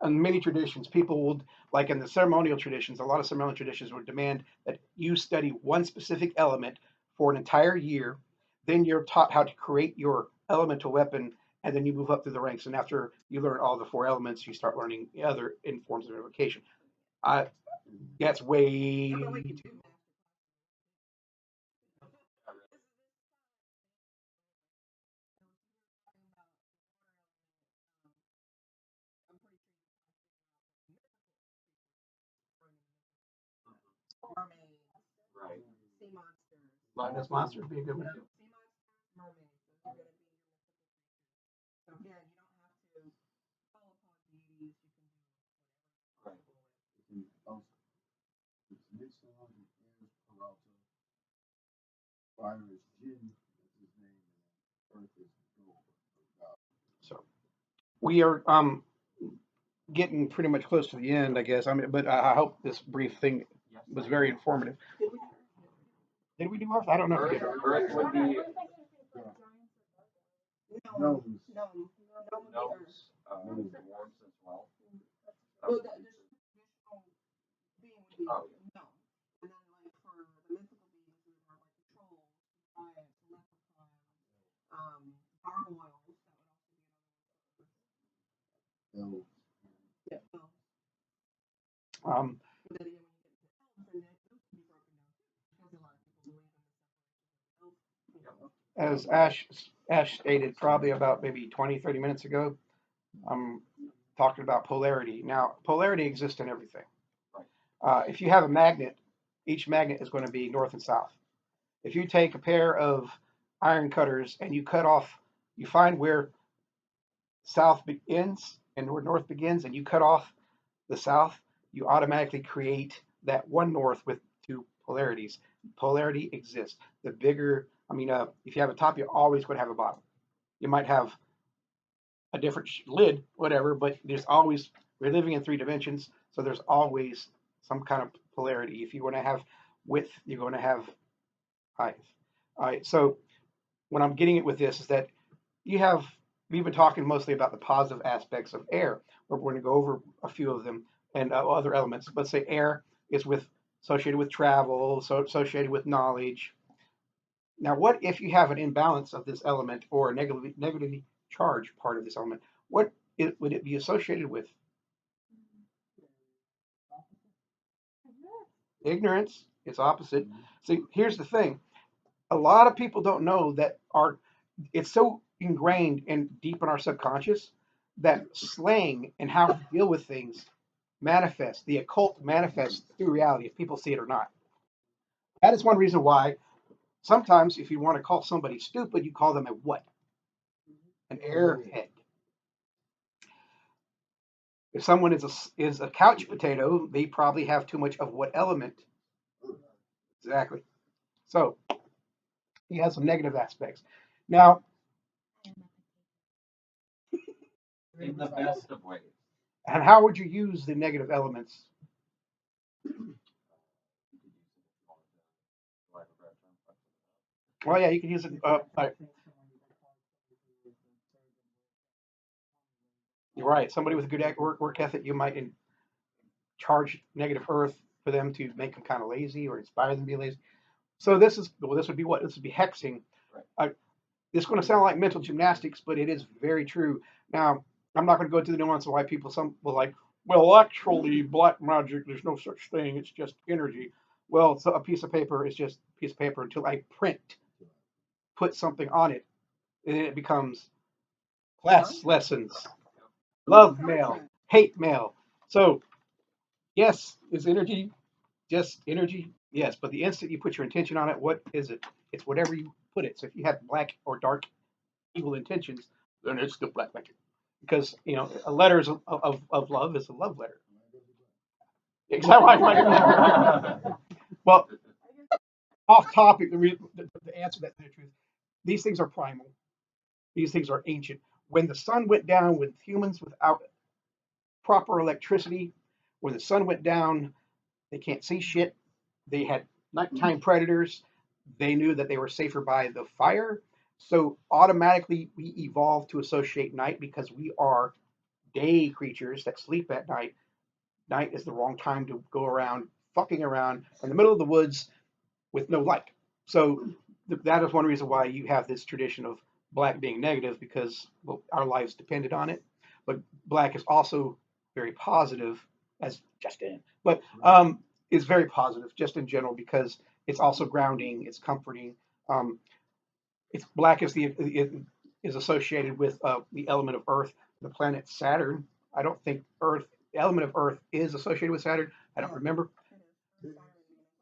in many traditions, people would, like in the ceremonial traditions, a lot of ceremonial traditions would demand that you study one specific element for an entire year. Then you're taught how to create your elemental weapon, and then you move up through the ranks. And after you learn all the four elements, you start learning other in forms of invocation. I That's way. Mermaids, Right. sea monsters. Loch Ness monster would be a good one. Sea monsters, mermaids. Those are going to be your mythical creatures. So again, you don't have to call upon deities. You can do Right. So we are getting pretty much close to the end, I guess. I mean, but I hope this brief thing Yes. was very informative. Did we do Earth? I don't know. Earth would be no, no, gnomes, dwarves as well. Well, the traditional being would be Oh. no. And then like for the mythical beings, we have like the trolls, the dryads, the leprechauns, gargoyles. That would also be another one. Yeah. Um, But then again, when you get into elves, then those can be broken down too, because a lot of people believe in the separation of the elves. as Ash stated probably about maybe 20, 30 minutes ago, I'm talking about polarity. Now, polarity exists in everything. If you have a magnet, each magnet is going to be north and south. If you take a pair of iron cutters and you cut off, you find where south ends and where north begins, and you cut off the south, you automatically create that one north with two polarities. Polarity exists. The bigger, I mean, if you have a top, you're always going to have a bottom. You might have a different lid, whatever, but there's always, we're living in three dimensions, so there's always some kind of polarity. If you're going to have width, you're going to have height. All right, so what I'm getting at with this is that you have, we've been talking mostly about the positive aspects of air, but we're going to go over a few of them and other elements. Let's say air is associated with travel, so associated with knowledge. Now, what if you have an imbalance of this element or a negatively charged part of this element? Would it be associated with? Ignorance. It's opposite. See, here's the thing. A lot of people don't know that it's so ingrained and deep in our subconscious that slang and how to deal with things manifests, the occult manifests through reality, if people see it or not. That is one reason why sometimes if you want to call somebody stupid, you call them a what? An airhead. If someone is a couch potato, they probably have too much of what element? Exactly. So he has some negative aspects. Now, In the best of ways. and how would you use the negative elements? Well, yeah, you can use it. You're right. Somebody with a good work ethic, you might charge negative earth for them to make them kind of lazy or inspire them to be lazy. So this would be what? This would be hexing. Right. This is going to sound like mental gymnastics, but it is very true. Now, I'm not going to go into the nuance of why some will like, well, actually, black magic, there's no such thing. It's just energy. Well, so a piece of paper is just a piece of paper until I put something on it, and then it becomes class lessons, love mail, hate mail. So, yes, is energy just energy? Yes, but the instant you put your intention on it, what is it? It's whatever you put it. So if you have black or dark evil intentions, then it's still black magic. Because a letter of love is a love letter. Exactly. Right. Well, off topic, the answer to that the truth. These things are primal. These things are ancient. When the sun went down, with humans without proper electricity, when the sun went down, they can't see shit. They had nighttime predators. They knew that they were safer by the fire. So automatically we evolved to associate night because we are day creatures that sleep at night. Night is the wrong time to go around fucking around in the middle of the woods with no light. So that is one reason why you have this tradition of black being negative because well, our lives depended on it. But black is also very positive, as Justin, but is very positive just in general because it's also grounding, it's comforting. Um, it's black is it is associated with the element of Earth, the planet Saturn. I don't think Earth, the element of Earth, is associated with Saturn. I don't remember.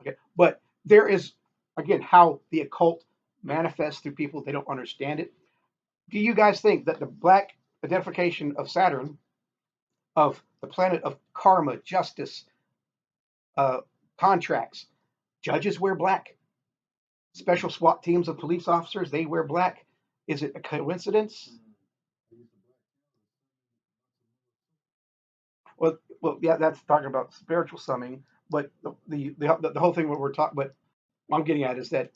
Okay, but there is again how the occult manifests through people they don't understand it. Do you guys think that the black identification of Saturn, of the planet of karma, justice, uh, contracts, judges wear black, special SWAT teams of police officers they wear black? Is it a coincidence? Well, yeah, that's talking about spiritual summing, but the whole thing what we're talking, but what I'm getting at is that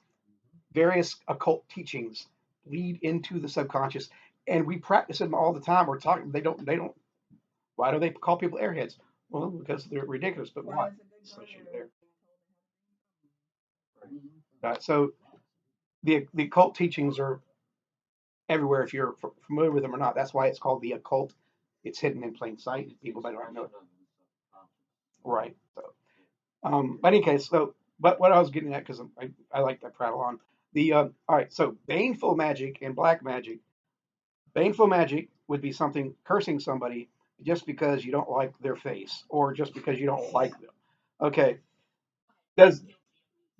various occult teachings lead into the subconscious, and we practice them all the time. We're talking. They don't. Why do they call people airheads? Well, because they're ridiculous. But why? Associated there. So the occult teachings are everywhere. If you're familiar with them or not, that's why it's called the occult. It's hidden in plain sight. People might not know it. Right. So, but in any case, so but what I was getting at because I like that prattle on the all right. So baneful magic and black magic. Baneful magic would be something cursing somebody just because you don't like their face or just because you don't like them. Okay. Does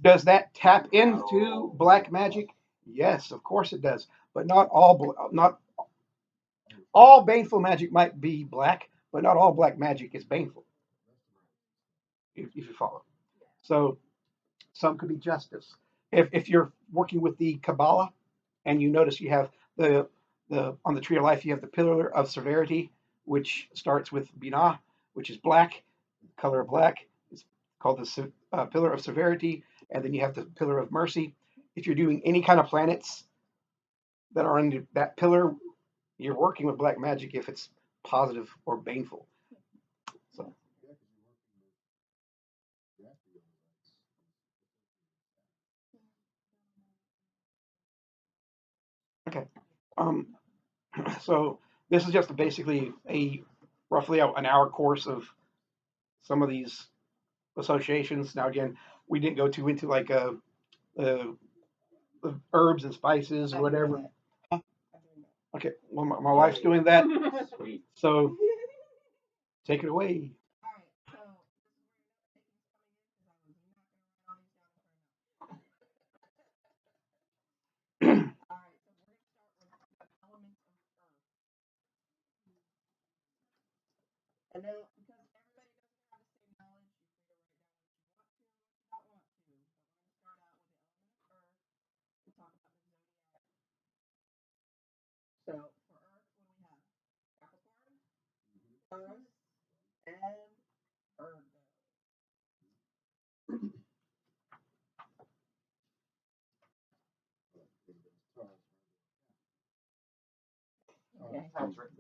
does that tap into black magic? Yes, of course it does. But not all baneful magic might be black, but not all black magic is baneful. If you follow. So some could be justice. If you're working with the Kabbalah and you notice you have the on the tree of life you have the pillar of severity, which starts with Binah, which is black, color of black. It's called the pillar of severity, and then you have the pillar of mercy. If you're doing any kind of planets that are under that pillar, you're working with black magic if it's positive or baneful. So okay, um, so this is just basically a roughly an hour course of some of these associations. Now, again, we didn't go too into like uh, herbs and spices or whatever. Okay, well, my wife's doing that, Sweet. so take it away. I know because everybody doesn't have the same knowledge. You're free to write down what you want to, what you don't want to. But we're going to start out with the element of Earth to talk about the zodiac. So for Earth, what do we have? Capricorn, Taurus, and Virgo. Okay. Sounds right.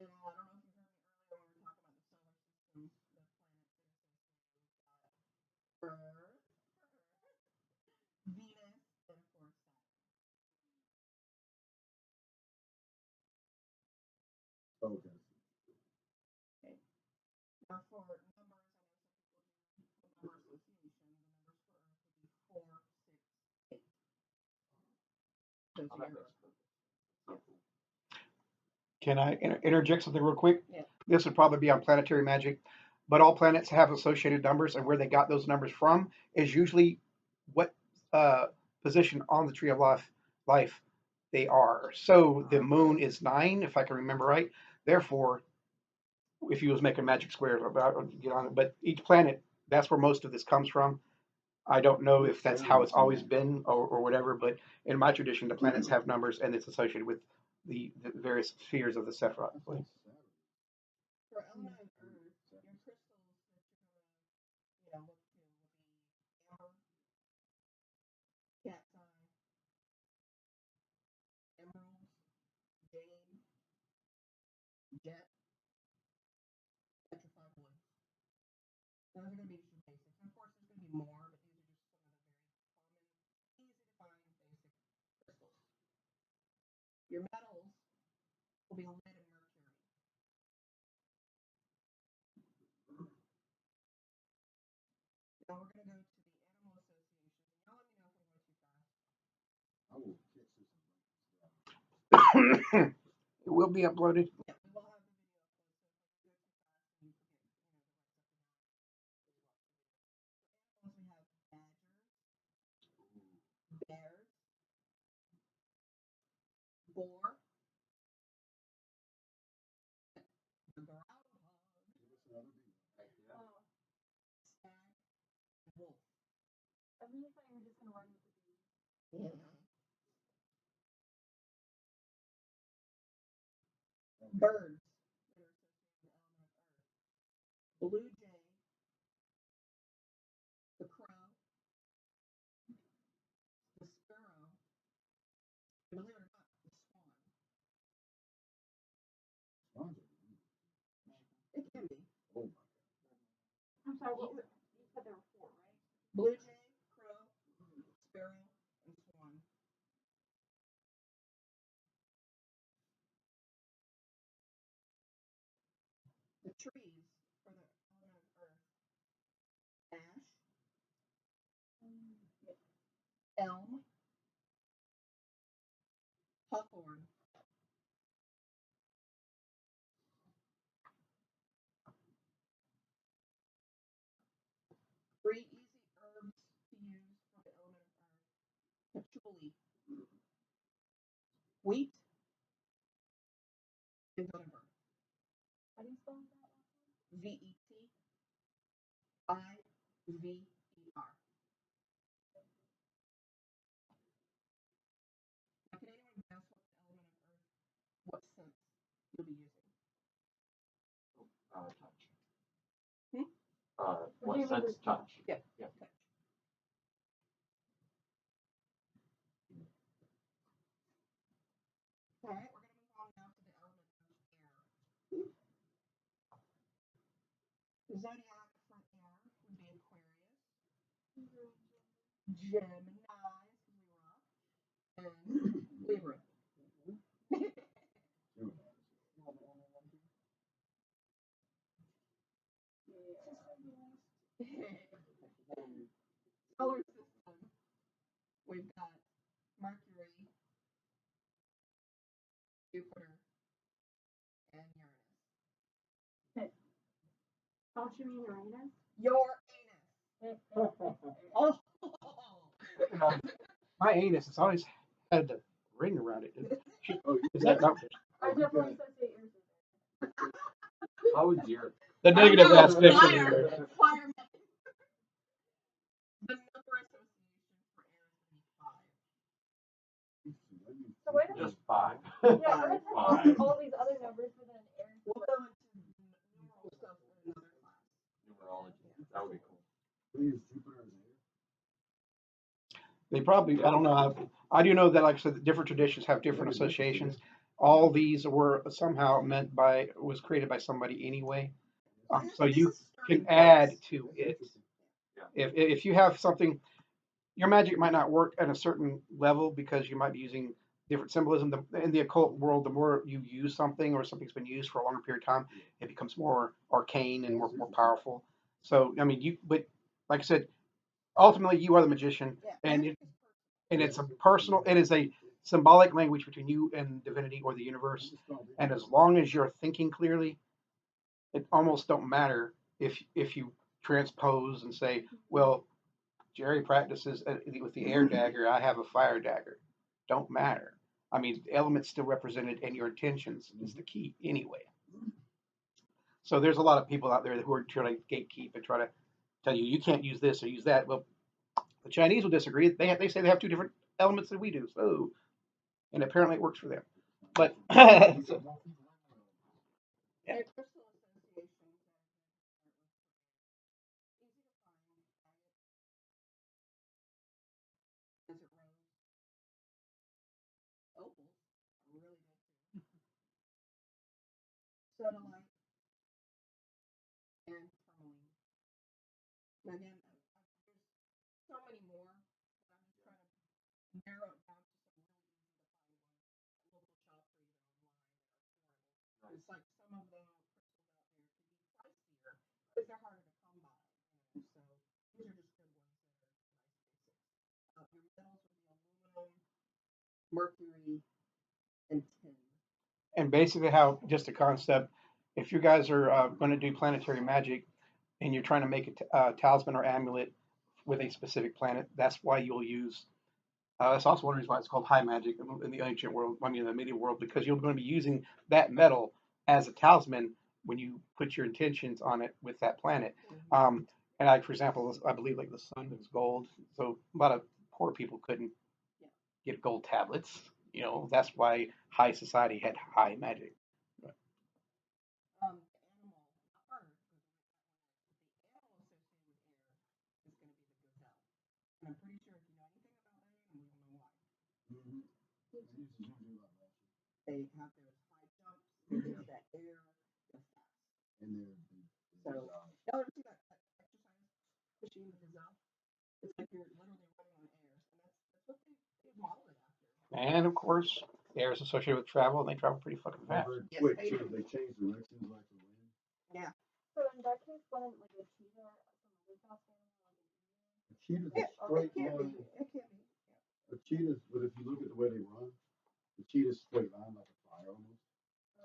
And I don't know if you heard me earlier when we were talking about the solar system, the planets that are associated. We've got Earth, Venus, and of course Saturn. Okay. Okay. Now for numbers, I know some people do the number association. The numbers for Earth would be 4, 6, 8. Those Oh, are that your makes perfect. Can I interject something real quick? Yeah. This would probably be on planetary magic, but all planets have associated numbers, and where they got those numbers from is usually what position on the tree of life they are. So the moon is 9, if I can remember right. Therefore, if you was making magic squares, get on it. But each planet, that's where most of this comes from. I don't know if that's how it's always been or whatever, but in my tradition, the planets have numbers, and it's associated with the various spheres of the Sephiroth. For element of Earth, your crystals that you're gonna, look to will be amber, cat's eye, emeralds, jade, jet, petrified wood. Those are gonna be just your basics. And of course, there's gonna be more, but these are just some of the very common, easy to find basic crystals. Your metals will be lead and mercury. Now we're gonna go to the animal associations, and y'all let me know if we go too fast. I will catch this and It will be uploaded. Yeah, we will have the video uploaded, so if I go too fast and you forget, the right stuff down, we have badgers, bears, boar, the groundhog, give us another video. stag, and wolf. I really thought you were just gonna run with the bees. Yeah. Birds that are associated with the element of earth. Blue jay, the crow, the sparrow, and believe it or not, the swan. Swans are It can be. oh my I'm sorry, what were, you said there were 4, right? Blue jay, crow, sparrow, and swan. The trees for the element of earth: ash, elm, hawthorn, three easy herbs to use for the element of earth: patchouli, wheat, and vetiver. How do you spell that? VETIVER. Now, can anyone guess what the element of earth, what sense you'll be using? Touch. Hmm? What sense? Touch. Yeah. Yeah. Touch. All right, we're gonna move on now to the element of air. The zodiac for air would be Aquarius, Gemini, and Libra. Solar system. We've got Mercury, Jupiter, and Uranus. Don't you mean Uranus? Your anus. Oh. My anus has always had the ring around it. Oh, Is that not? I definitely associate yours with it. How would you? The negative Oh, no, aspects of fire. it. Fire. The number association for air is going to be 5. So wait a Just minute. 5. Yeah, we're talking Five. about all these other numbers for then air. We'll go into numeral stuff in another class. Numerology. That would be cool. Please, Jupiter and air. They probably, I don't know. I do know that, like I said, different traditions have different associations. All these were somehow meant by, was created by somebody anyway. So This you is starting can add points. to it. Yeah. If you have something, your magic might not work at a certain level because you might be using different symbolism. In the occult world, the more you use something or something's been used for a longer period of time, it becomes more arcane and more powerful. So, I mean, but like I said, ultimately you are the magician, Yeah, and magic is it's a personal, it is a symbolic language between you and divinity or the universe. And as long as you're thinking clearly, it almost don't matter if you transpose and say, well, Jerry practices with the air dagger, I have a fire dagger. Don't matter. I mean, the elements still represented, and your intentions is the key anyway. So there's a lot of people out there who are trying to gatekeep and try to tell you you can't use this or use that. Well, the Chinese will disagree. They say they have two different elements that we do. So, and apparently it works for them. But so, yeah. a crystal association easy to find. Is it rose? Opal. Really good too. Sodalite and tourmaline. And again, there's so many more. But I'm just trying to narrow it down to some really easy to find ones at local shops or even online that are affordable. It's like some of the crystals out there can be pricier because they're harder to come by. So these are just good ones that are nice basics. Your metals would be aluminum, mercury, and tin. And basically, how just a concept. If you guys are going to do planetary magic and you're trying to make a talisman or amulet with a specific planet, that's why you'll use. That's also one reason why it's called high magic in the ancient world, I mean, in the medieval world, because you're going to be using that metal as a talisman when you put your intentions on it with that planet. Mm-hmm. And like, for example, I believe like the sun is gold, so a lot of poor people couldn't Yeah. get gold tablets. That's why high society had high magic. The animal, not bird, the animal associated with air is going to be the gazelle. And I'm pretty sure if you know anything about that animal, you'll know why. Mm-hmm. They have those high jumps, they're just that air, they're fast. And So, y'all ever see that exercise pushing the gazelle? It's like you're literally running on air. And that's what they model it after. And of course, air is associated with travel, and they travel pretty fucking they're fast. very Yes, quick they too. do. They change directions like the wind. Yeah. So in that case, wouldn't like a cheetah from a really fast animal like A cheetah's a It straight can be. line. It can be. A cheetah's, but if you look at the way they run, the cheetah's straight line like a fire almost.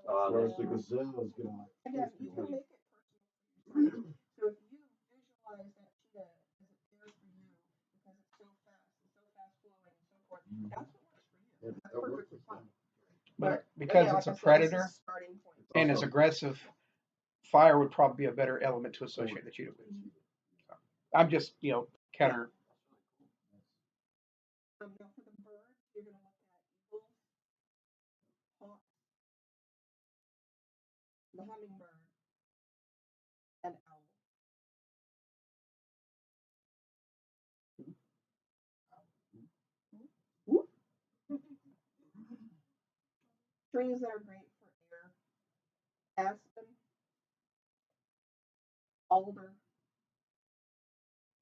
Whereas the gazelle is gonna like Again, twist you because can make it personal for yourself. So if you visualize that cheetah as it there for you because it's so fast, it's so fast flowing and so forth, that's what works for you. That's that works perfectly for fine. them. But But because again, it's like a I said, this predator is starting point. and is aggressive, fire would probably be a better element to associate the cheetah with. So, I'm just, counter. Now for the birds, you're gonna look at eagles, hawks, the hummingbird, and owl. Trees that are great for air: aspen, alder,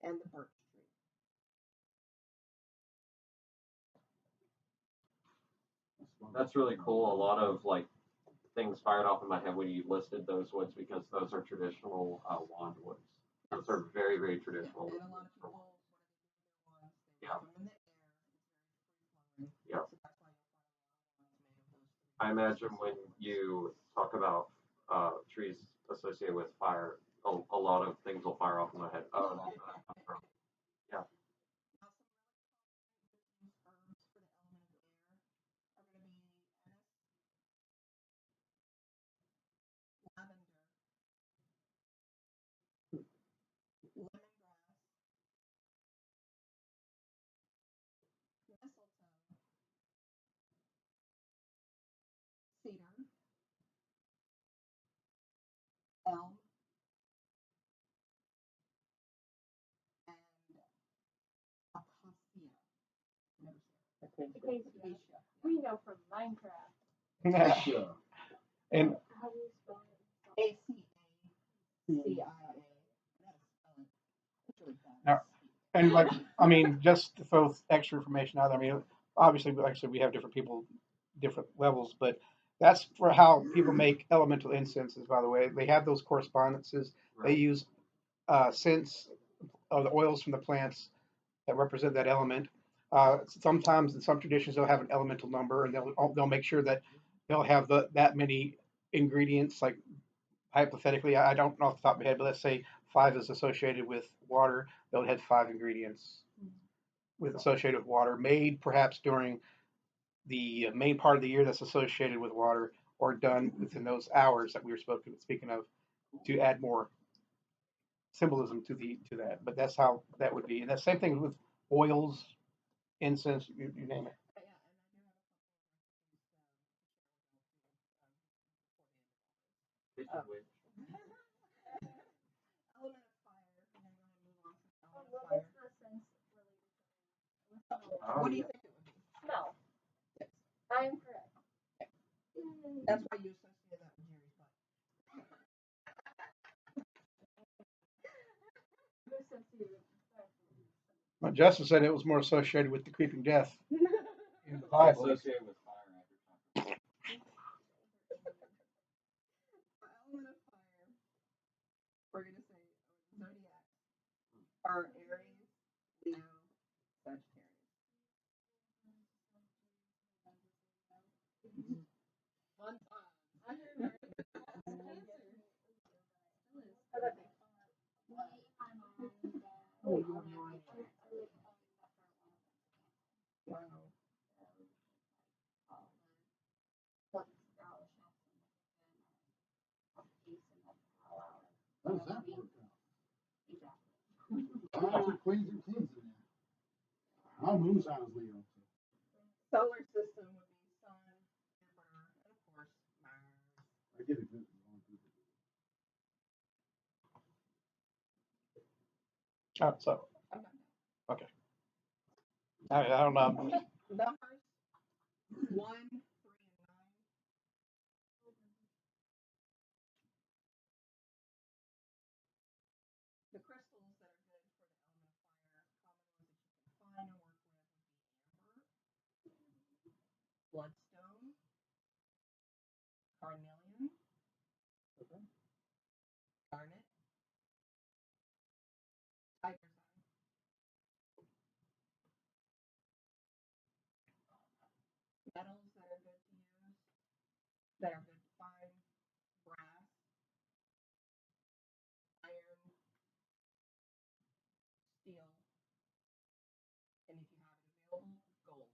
and the birch tree. That's really cool. A lot of like things fired off in my head when you listed those woods because those are traditional wand woods. Those are very, very traditional. And a lot of people, what do they do with their wands? They Yeah. leave them in the air. It's very free flowing. Yeah. So that's why you'll find a lot of wands made of those three. I imagine when you talk about trees associated with fire, a lot of things will fire off in my head. Oh, that's where that comes from. Yeah. Now, some really common use herbs for the element of air are going to be anise, Acacia. We know from Minecraft. Acacia. And How do you spell it? ACACIA. That's really now, fun. and like, I mean, just to throw extra information out there, I mean, obviously, like I said, we have different people, different levels, but that's for how people make elemental incenses, by the way. They have those correspondences. They Right. use scents of the oils from the plants that represent that element. Sometimes in some traditions they'll have an elemental number, and they'll make sure that they'll have that many ingredients. Like hypothetically, I don't know off the top of my head, but let's say five is associated with water, they'll have five ingredients with associated with water, made perhaps during the main part of the year that's associated with water, or done within those hours that we were speaking of to add more symbolism to that. But that's how that would be, and the same thing with oils, incense, you name it. Speaking of which, Element of fire. And then we're gonna move on to Oh, element of what is fire. the sense related to that? Oh, What do you yeah. think it would be? Smell. Yes. I'm correct. That's why you associated that with Jerry's butt. I'm associated with fire. But Justin said it was more associated with the creeping death in the It's Bible. associated with fire after talking. For element of fire, we're gonna say zodiac are Aries, Leo, Sagittarius. Fun time. I heard Cancer. How about that? Oh, you're right. Wow. How does that work out? Lots of queens and kings in there. My moon sign is Leo. Solar system would be Sun, Jupiter, and of course Mars. I get it. Good. So I'm not okay, I don't know. numbers 1, 3, and 9. The crystals that are good for the element of fire, common ones that you can find and work with would be amber, bloodstone, carnelian, garnet, tiger's eye. Metals that are good to use, that are good to find, brass, iron, steel, and if you have it available, gold.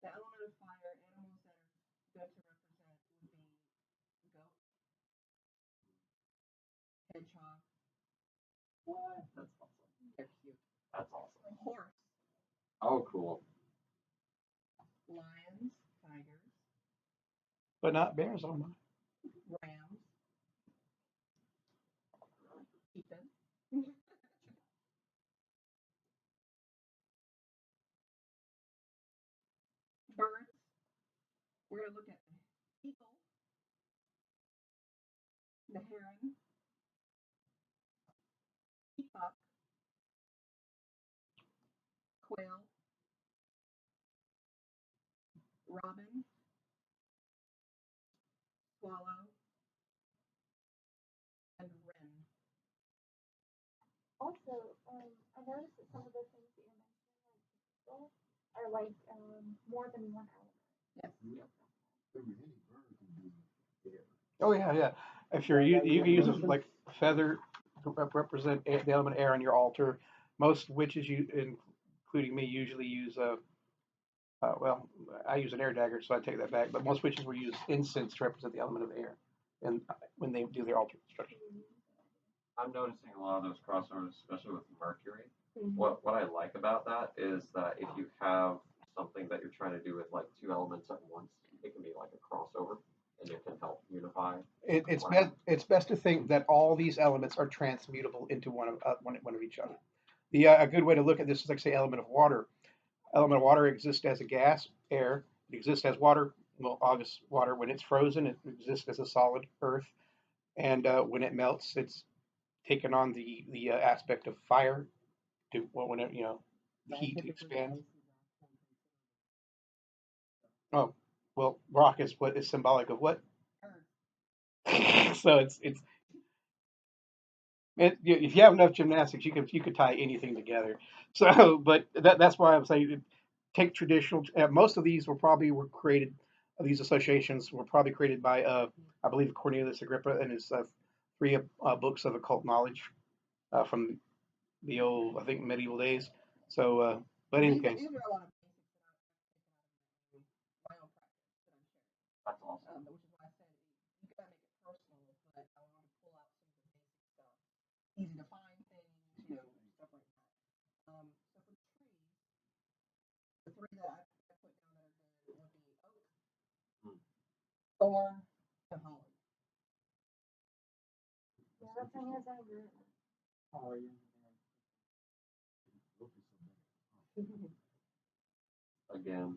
The element of fire, animals that are good to represent would be goat, hedgehog. What? That's awesome. They're cute. That's awesome. Horse, Oh, cool. lions, tigers, But not bears on mine. rams, chickens, birds. We're gonna look at the eagle, the heron, peacock, quail, robin, swallow, and wren. Also, I noticed that some of the things that you're mentioning, like crystals, are like more than one element. Yes. Any bird can be air. Oh yeah, yeah. If you can use a, like a feather to represent the element air on your altar. Most witches, including me, usually use a. Well, I use an air dagger, so I take that back. But most witches will use incense to represent the element of air, and when they do their altar construction. I'm noticing a lot of those crossovers, especially with Mercury. Mm-hmm. What I like about that is that if you have something that you're trying to do with like two elements at once, it can be like a crossover. and it can help unify. It's best to think that all these elements are transmutable into one of each other. A good way to look at this is like say element of water. Element of water exists as a gas, air. It exists as water. Well, August water when it's frozen, it exists as a solid, earth, and when it melts, it's taken on the aspect of fire. To well, when it, heat expands. Oh, well, rock is what is symbolic of what? So if you have enough gymnastics, you could tie anything together. So, but that's why I'm saying take traditional. Most of these were created. These associations were probably created by I believe Cornelius Agrippa and his three books of occult knowledge from the old I think medieval days. So, but in any case, These are a lot of basics that I've taken out of my own practice that I'm sharing. That's awesome. Which is why I said you gotta make it personal, but I wanted to pull out some of the basic stuff, easy to find things, stuff like that. So for the tree, the three that I put down that are good would be oak, Hmm. thorn, and holly. Yeah, that thing is angry. Again,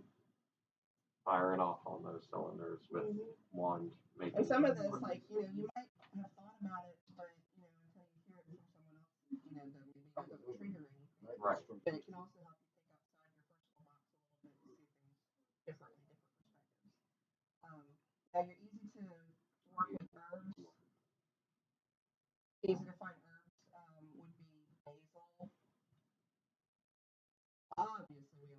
firing off on those cylinders with one making. And some of this, like, you might have thought about it, but, until you hear it from someone else, maybe not triggering. Right. But it can also help you think outside your personal box a little bit and see things differently, different perspectives. Now you're easy to work with herbs. Easy to find herbs would be basil. Obviously, we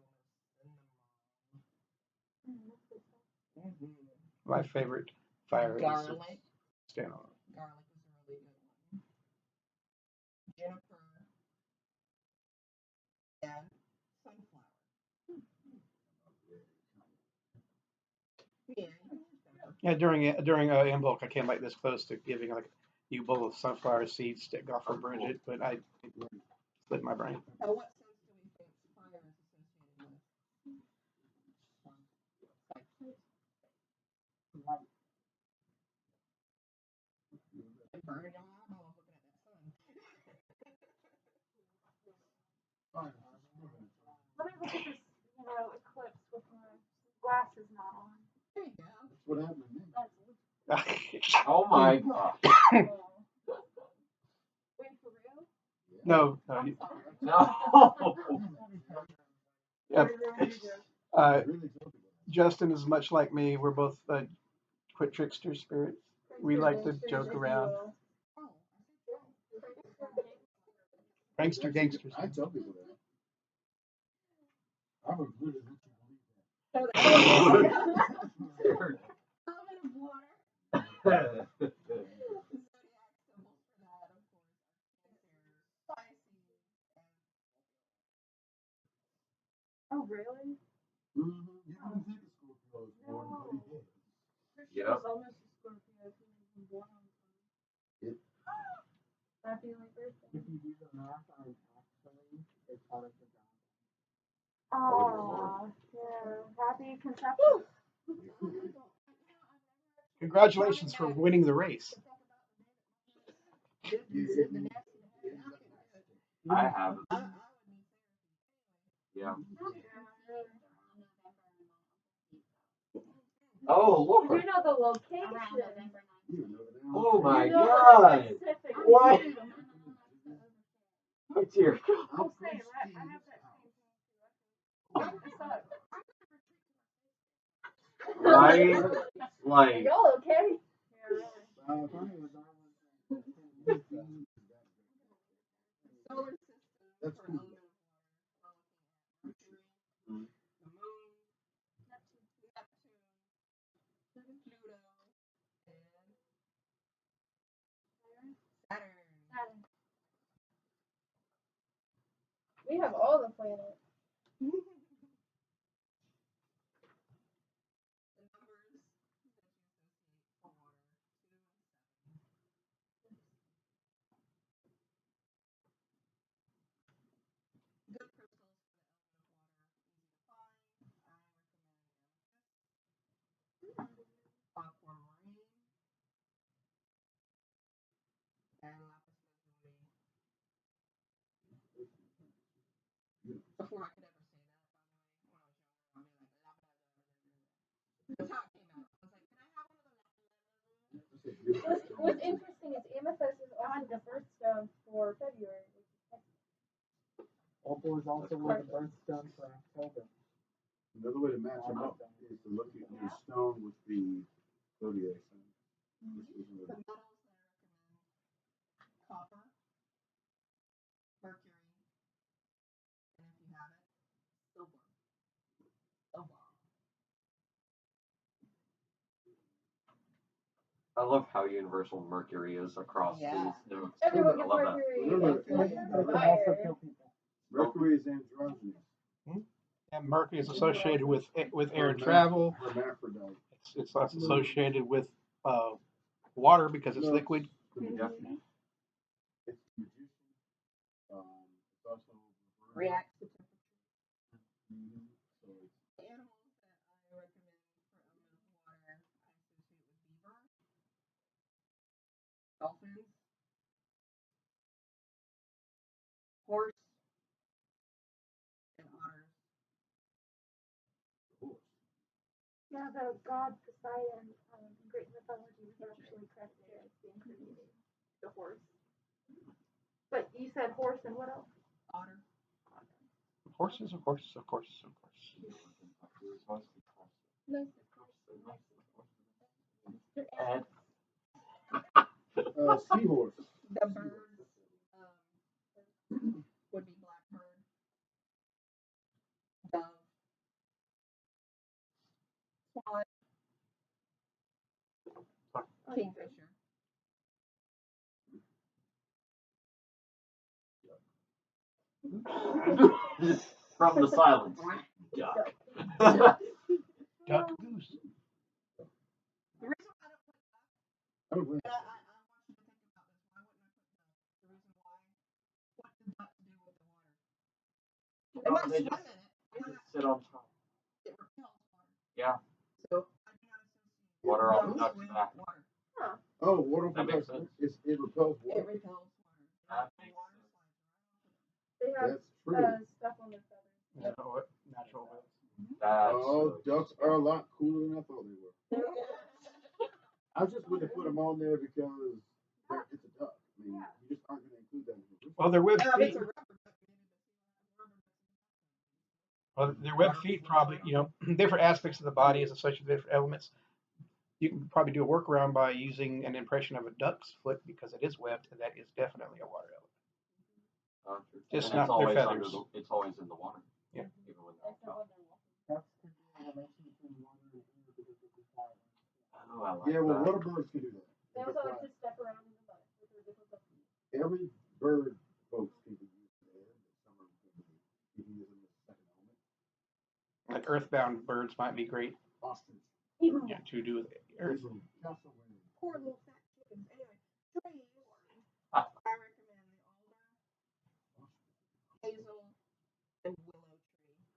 all know cinnamon. my favorite fire Garlic. is stand on. Garlic is a really good one. Juniper and sunflower. Yeah, Yeah, during in bulk, I came like this close to giving like you a bowl of sunflower seeds to go for Bridget, but I split my brain. Now, what sense do we think fire is associated with? Light. Burning your eyeballs looking at that sun. Let me look at this, eclipse with my glasses not on. There you go. That's what happened to me. That's Oh my god. wait for real? No, I'm sorry. No. yeah, uh, Really joking. Justin is much like me. We're both quick trickster spirits. We like to joke around. Oh, Prankster gangsters. I tell people that. I'm as good as what you believe so the element of water. Zodiac symbols for that, of course, are Cancer, Pisces, and Oh, really? in. You didn't think of Scorpios born, but he did. Yep. She's almost a Scorpio. She was born on It- Happy late birthday. if you do the math on actually, it's part of the job. Oh, yeah. Happy conception. Congratulations for winning the race. I have. Yeah. Oh, You Lord. know the location. You know that. Oh my You know the god. specific What? region. Oh dear I'm saying, I have that same thing too. Right? Like, Y'all okay? Yeah, Solar system That's for cool. element of water. Mercury, Mm. the moon, Neptune, Pluto, and Saturn. we have all the planets. The numbers that you associate for water, 2 and 7. Good crystals for the element of water, easy to find. I recommend amethyst, aquamarine, before I could ever say that, by the way, when I was younger, I'd be like, that's how it came out. I was like, can I have one of those? What's interesting is amethyst is also the birthstone for February, which is Texas. Opal is also the birthstone for October. Another way to match them up is to look at your stone with the zodiac sign. The metals that I recommend: copper, mercury, and if you have it, silver. Silver. I love how universal Mercury is across Yeah. these notes. Everyone I gets love that. Mercury. Remember, It can also kill people. Mercury is androgynous. And Mercury is associated with air and travel. Hermaphrodite. It's less associated with water because it's No. liquid. The magician. It's the magician. It's also Reacts to temperature. So it's The animals that I recommend for element of water, I associate with beaver, dolphins, horse, and otters. horse. Yeah, the god Poseidon in Greek mythology was actually credited as being created the horse. But you said horse and what else? Otter. Horses, of course, of course, of course. No. And Seahorse. The birds would be blackbird, dove, swan, kingfisher. from the silence, duck. Duck, goose. The reason why I don't put duck, I don't but I want you to think about this. Why wouldn't I put duck? The reason why, what does duck do with the water? They might They swim just- in it. They just sit on top. It repels water. Yeah. So I do not associate Water off the ducks duck's with back. water. Oh, water That makes sense. It repels It water. repels water. That The makes water sense. slides They have That's true. stuff on their feathers. Yeah, natural oils. That's Oh, ducks are a lot cooler than I thought they were. right on them. I just wouldn't put them on there because it's a duck. I mean, you just aren't going to include that in the roof. Well, their webbed If it's feet. a rubber duck, maybe the rubber duck. Well, their webbed feet probably, different aspects of the body is associated with different elements. You can probably do a workaround by using an impression of a duck's foot because it is webbed, and that is definitely a water element. Just and not it's their always feathers. It's always in the water. Yeah. Even when they're on top. Ducks can be a relation between water and air because of the fire. Oh, I like Yeah, well, that. water birds can do that. They also like to step around in the mud, which are difficult. Every bird, folks, can be used in air, but some are going to be you can use them as a second element. Like earthbound birds might be great Ostrich. to do with earth. Castle wind. Poor little fat chickens. Anyway, trees. I recommend the alder, hazel, and willow tree.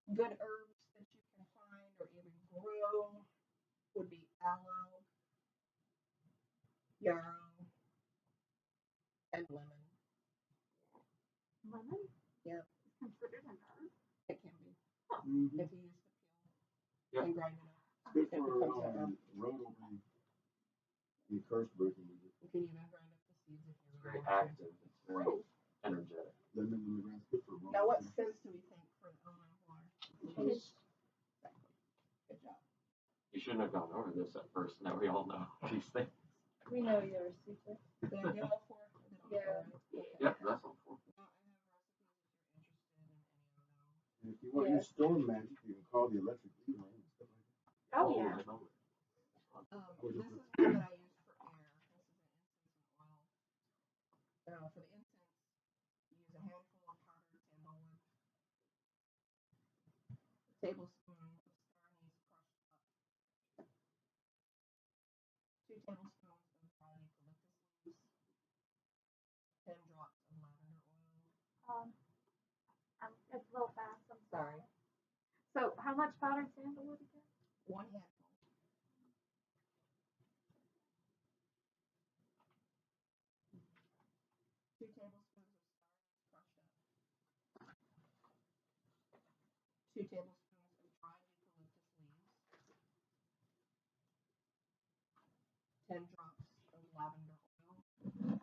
Good herbs that you can find or even grow would be aloe, yarrow, and lemon. Lemon? Yep. It's considered an herb. It can be. Mm-hmm. If you use the peel Yep. and grind it up. Good It for becomes a herb. road opening. You curse breaking with it. You can even grind up the seeds if you It's very really want to. active. It's very energetic. Lemon in the grass, good for road Now, what opening. sense do we think for the element of water? Cheese. Exactly. Good job. You shouldn't have gone over this at first. Now we all know these things. We know you're a secret. Did I get all four? I did all Yeah. four, right? Okay. Yep, that's all four. Now I have recipes if you're interested in any of them. And if you want to use storm magic, you can call the electric eel and stuff like that. Oh, yeah. I know it. This is one that I use for air. This is an incense and oil. For the incense, use a handful of powdered sandalwood, a tablespoon of star anise crushed up, 2 tablespoons of dried eucalyptus leaves, 10 drops of lavender oil. It's a little fast. I'm Sorry. So, how much powdered sandalwood again? 1 handful. 2 tablespoons of dried eucalyptus leaves, 10 drops of lavender oil, and some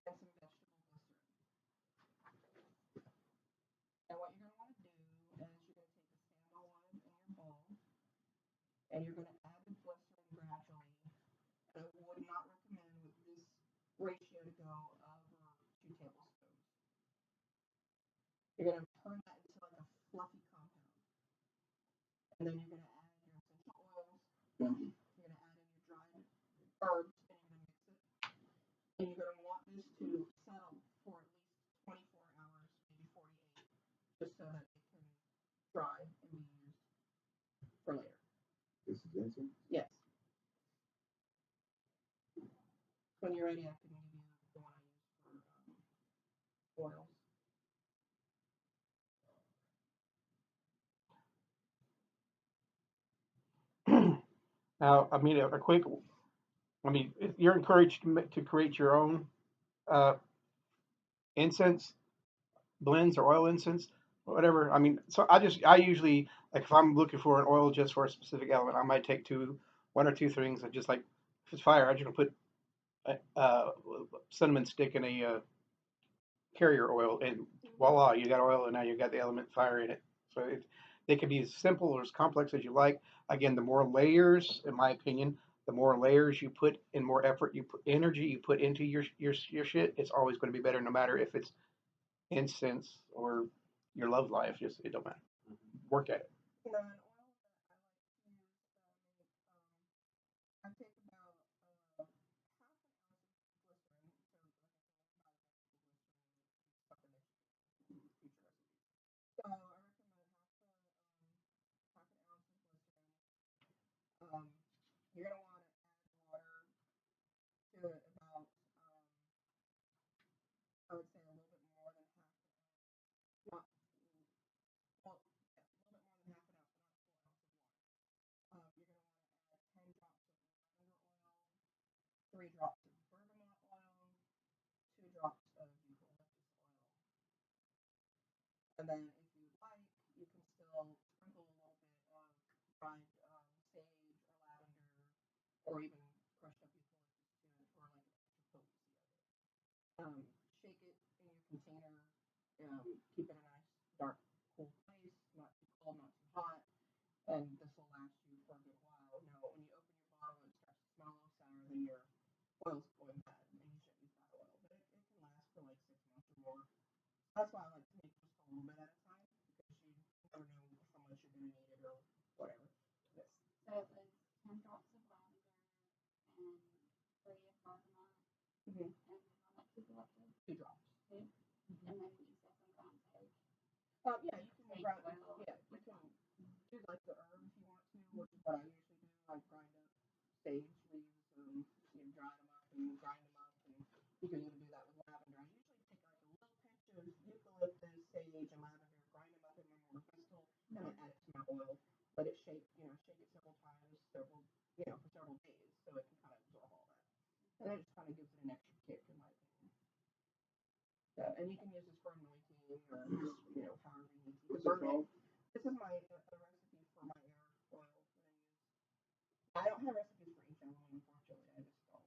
vegetable glycerin. And what you're going to want to do is you're going to take the sandalwood in your bowl, and you're going to add the glycerin gradually. And I would not recommend with this ratio to go over 2 tablespoons. You're going to turn that into like a fluffy compound. And then you're going to add your essential oils. You're going to add in your dried herbs, and you're going to mix it. And you're going to want this to settle for at least 24 hours, maybe 48, just so that it can dry and be used for later. This is incense? Yes. When you're ready, I can give you the one I use for oils. Now, I mean, a quick. I mean, you're encouraged to create your own uh, incense blends or oil incense, whatever. I mean, so I usually like if I'm looking for an oil just for a specific element, I might take one or two things and just like if it's fire, I'm just gonna put a cinnamon stick in a carrier oil, and voila, you got oil, and now you got the element fire in it. So they can be as simple or as complex as you like. Again, the more layers, in my opinion, the more layers you put and more effort you put, energy you put into your shit, it's always going to be better, no matter if it's incense or your love life. Just it don't matter. Work at it. You know, an oil that I like to use I take about half an ounce of glycerin. So, like I said, not a vegetable glycerin, future recipes. So I recommend half an ounce of glycerin. You're gonna want to add water to it about I would say a little bit more than half an ounce. Not well, yeah, a little bit more than half an ounce, but not a full ounce of water. You're gonna want to add 10 drops of lavender oil, 3 drops of bergamot oil, 2 drops of eucalyptus oil. And then if you like, you can still sprinkle a little bit of dried sage or lavender or even crushed up eucalyptus to it for like an extra potency of it. Shake it in your container. Keep it in a nice, dark, cool place, not too cold, not too hot, and this will last you for a good while. Now, when you open your bottle and it starts to smell a little sour, then your oil's going bad, and you shouldn't use that oil. But it can last for like 6 months or more. That's why I like to make just a little bit at a time because you never know how much you're gonna need it or whatever. Yes. So it was 10 drops of lavender and 3 of bergamot. Mm-hmm. And how much is left? 2 drops. 2. Mm-hmm. And then you said some ground sage. Yeah, you can grind. Yeah, you can do like the herb if you want to, which is what I usually do. I grind up sage leaves, dry them up and grind them up, and you can even do that with lavender. I usually take like a little pinch of eucalyptus, sage, and lavender, grind them up in my mortar pestle, and then add it to my oil. Let it shake, shake it several times, for several days, so it can kind of absorb all that. And it just kind of gives it an extra kick, in my opinion. And you can use this for anointing or just, however you need to. This is my recipe for my air oil that I use. I don't have recipes for each element, unfortunately. I just don't.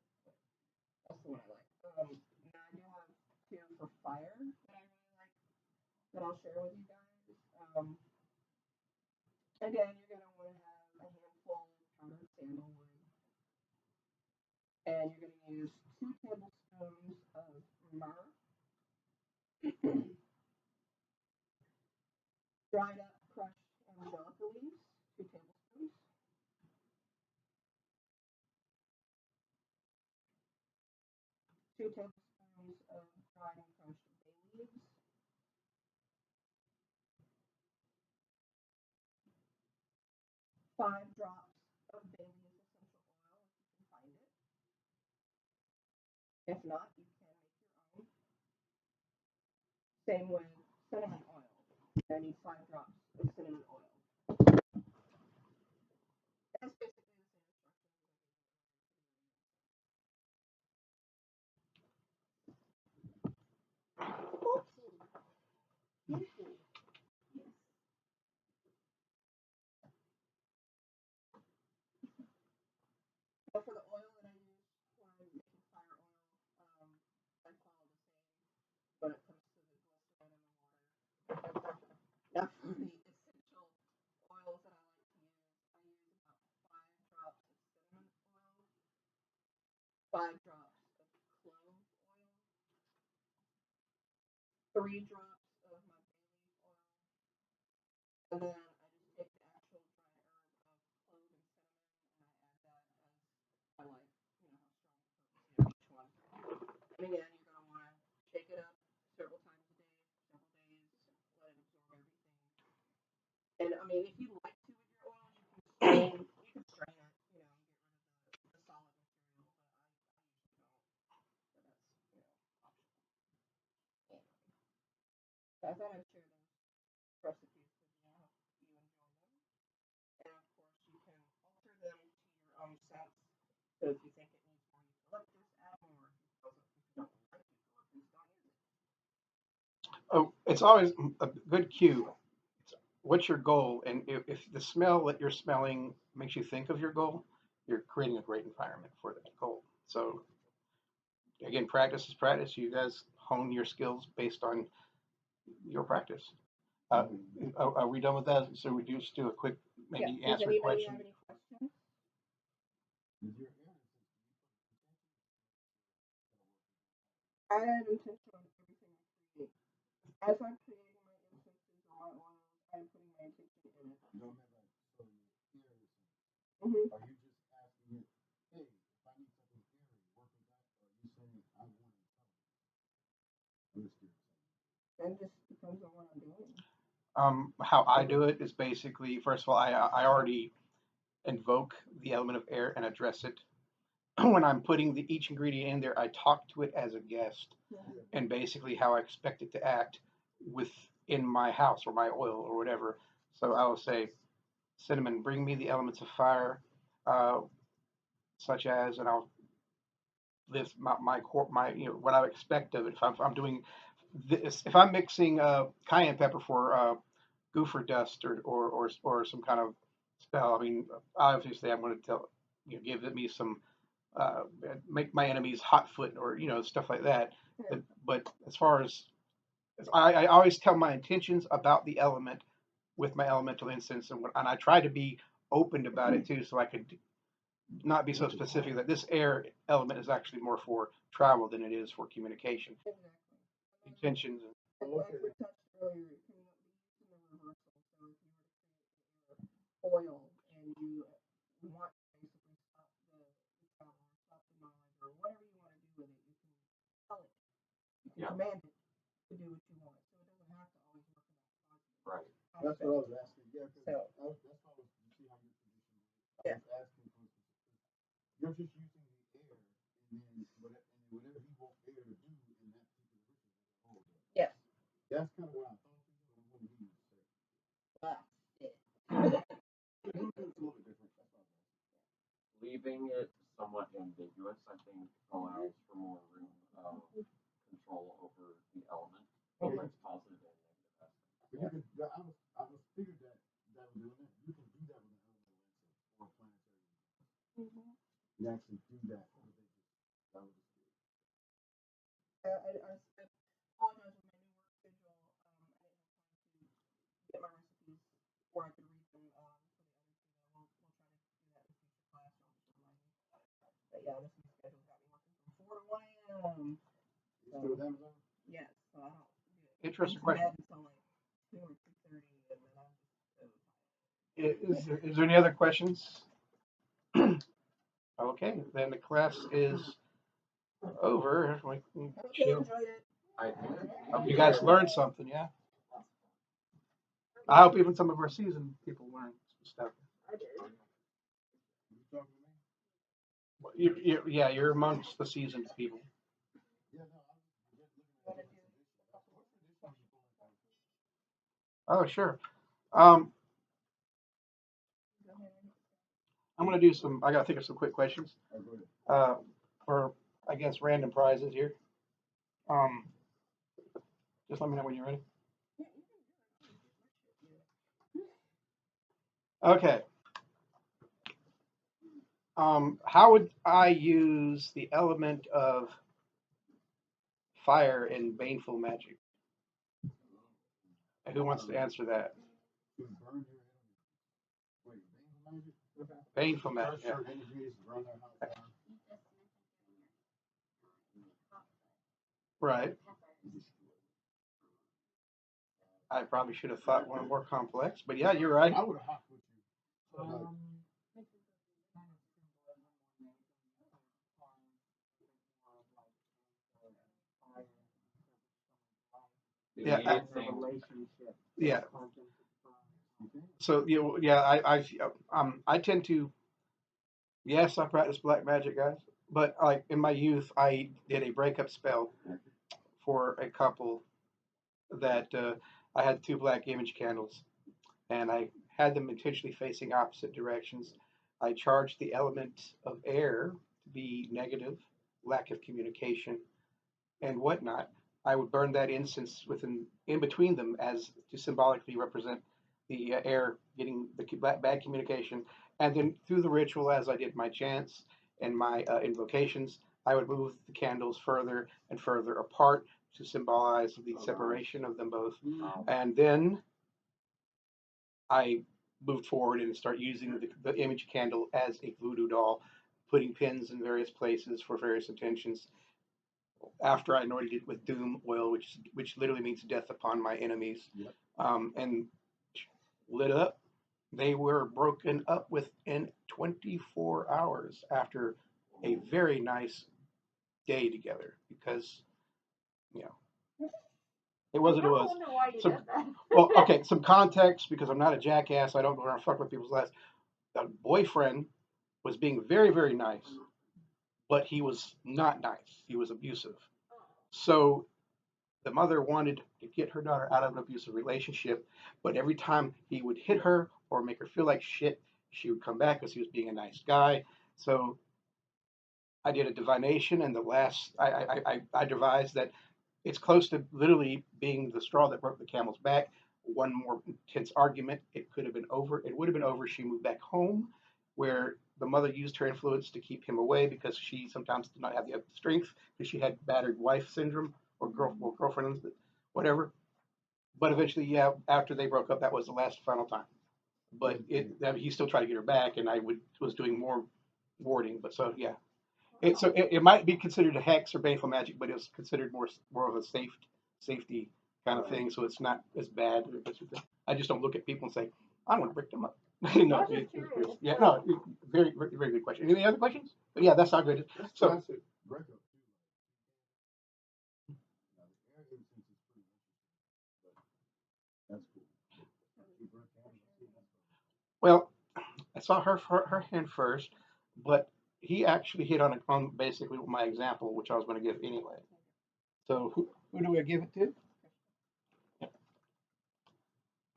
But that's the one I like. Now I do have 2 for fire that I really like that I'll share with you guys. Again, you're gonna want to have a handful of powdered sandalwood, and you're gonna use 2 tablespoons of myrrh, dried up crushed angelica leaves, 2 tablespoons, 2 tablespoons of dried and crushed bay leaves, 5 drops of bay leaves essential oil if you can find it. If not, you can make your own. Same with cinnamon oil. I need 5 drops of cinnamon oil. That's basically the same instructions. 5 drops of clove oil, 3 drops of my bay leaf oil, and then I just take the actual dry herb of clove and cinnamon, and I add that as I like, how strong the potency of each one. And again, you're gonna want to shake it up several times a day, several days, let it absorb everything. And I mean, if you like to with your oils, you can strain it, get rid of the solid material, but I usually don't. So that's optional. Anyway, so I thought I'd share those recipes with you. I hope you enjoy them. And of course, you can alter them to your own sense. So if you think it needs more eucalyptus, add more. If you don't like eucalyptus, don't use it. Oh, it's always a good cue. What's your goal? And if the smell that you're smelling makes you think of your goal, you're creating a great environment for that goal. So again, practice is practice. You guys hone your skills based on your practice. Uh, are we done with that? So we just do a quick, maybe Yeah. Does answer anybody question. have any questions? Is your air I have intention on everything I create. As I'm creating my incenses or my oils, I'm putting my intention in it. no matter so your air is Mm-hmm. are you just asking it, hey, if I need something airy, work with that, or are you saying I want intelligence? I'm just curious. And just depends on what I'm doing. How I do it is basically, first of all, I already invoke the element of air and address it. When I'm putting each ingredient in there, I talk to it as a guest Yeah. and basically how I expect it to act within my house or my oil or whatever. So I will say, cinnamon, bring me the elements of fire, uh, such as, and I'll list my what I expect of it. If I'm doing this, if I'm mixing cayenne pepper for goofer dust or some kind of spell, I mean, obviously I'm going to tell give me some uh, make my enemies hot foot or stuff like that. Yeah. But as far as I always tell my intentions about the element with my elemental incense, and I try to be open about it too, so I could not be so specific that this air element is actually more for travel than it is for communication. Exactly. Intentions. Like we touched earlier, it can be used in the reversal. So if you were to create oil and you want to basically stop the travel or stop the knowledge or whatever you want to do with it, you can tell it. You can Yeah. command it to do what you want. So it doesn't have to always work in that positive Right. That's what I was asking. Yeah, because So that's how you see how your tradition works. I yeah. was asking for you're just using the air, and then whatever you want air to do in that particular ritual, that's all of it. Yes. That's kind of what I thought. I wanted you to say. That's it. It's a little bit different. That's all. Leaving it somewhat ambiguous, I think, allows for more room of control over the element, both Okay. its positive and negative aspects. But you could, I was figured that was doing that. You can do that with an elemental or a planetary. Mm-hmm. You actually do that. That was just I apologize with my new work schedule. I didn't have time to get my recipes where I could read them for the other two. Though we'll try to do that in future class. I'll just remind you. But yeah, this new schedule's got me working from 4 to 1 a.m. You still with Amazon? Yes, so I don't Interesting get to question. bed until like 2 or 2:30, and then I'm just so tired. Is there any other questions? Okay, then the class is over. We can Okay, chill. enjoyed it. I think Hope you guys learned something, yeah? I hope even some of our seasoned people learned some stuff. I did. You talking to me? Yeah, you're amongst the seasoned people. Yeah, no, I'm just looking at Want to what do tradition. a couple What of tradition you questions? pulling from? Oh, sure. Um, Go ahead. I'm gonna do some. I gotta think of some quick questions. Oh, go ahead. For I guess random prizes here. Um, just let me know when you're ready. Yeah, you can do it. Okay. How would I use the element of fire in baneful magic? Who wants to answer that? To burn your enemies. Wait, baneful magic? Baneful magic. Curse your enemies, burn their house down. Right. I probably should have thought one more complex, but yeah, you're right. I would have hopped with you. So, like, Um, Yeah, needed the things. relationship. Yeah. you think? So yeah, I tend to, yes, I practice black magic, guys, but like in my youth, I did a breakup spell for a couple that I had two black image candles, and I had them intentionally facing opposite directions. I charged the element of air to be negative, lack of communication, and whatnot. I would burn that incense within in between them as to symbolically represent the air getting the bad communication, and then through the ritual, as I did my chants and my invocations, I would move the candles further and further apart to symbolize the separation of them both, and then I moved forward and start using the image candle as a voodoo doll, putting pins in various places for various intentions. After I anointed it with doom oil, which literally means death upon my enemies, Yep. and lit up, they were broken up within 24 hours after a very nice day together because you know it was what it I was. wonder why you So, did that. well, okay, some context because I'm not a jackass. I don't go around and fuck with people's lives. The boyfriend was being very, very nice, but he was not nice. He was abusive. So the mother wanted to get her daughter out of an abusive relationship, but every time he would hit her or make her feel like shit, she would come back because he was being a nice guy. So I did a divination, and the last I devised that it's close to literally being the straw that broke the camel's back. One more intense argument, it could have been over. It would have been over. She moved back home, where the mother used her influence to keep him away because she sometimes did not have the strength because she had battered wife syndrome or girlfriend, whatever. But eventually, yeah, after they broke up, that was the last final time. But he still tried to get her back, and was doing more warding. But so yeah, it might be considered a hex or baneful magic, but it's considered more of a safety kind of thing. So it's not as bad. I just don't look at people and say I want to break them up. No, I was just curious. yeah, no, very, very, very good question. Any other questions? But yeah, that's not good. That's So classic breakup too. Now, the air incense is pretty interesting, but that's cool. She burnt candles, I see that's cool. well, I saw her hand first, but he actually hit on basically my example, which I was going to give anyway. So who do we give it to?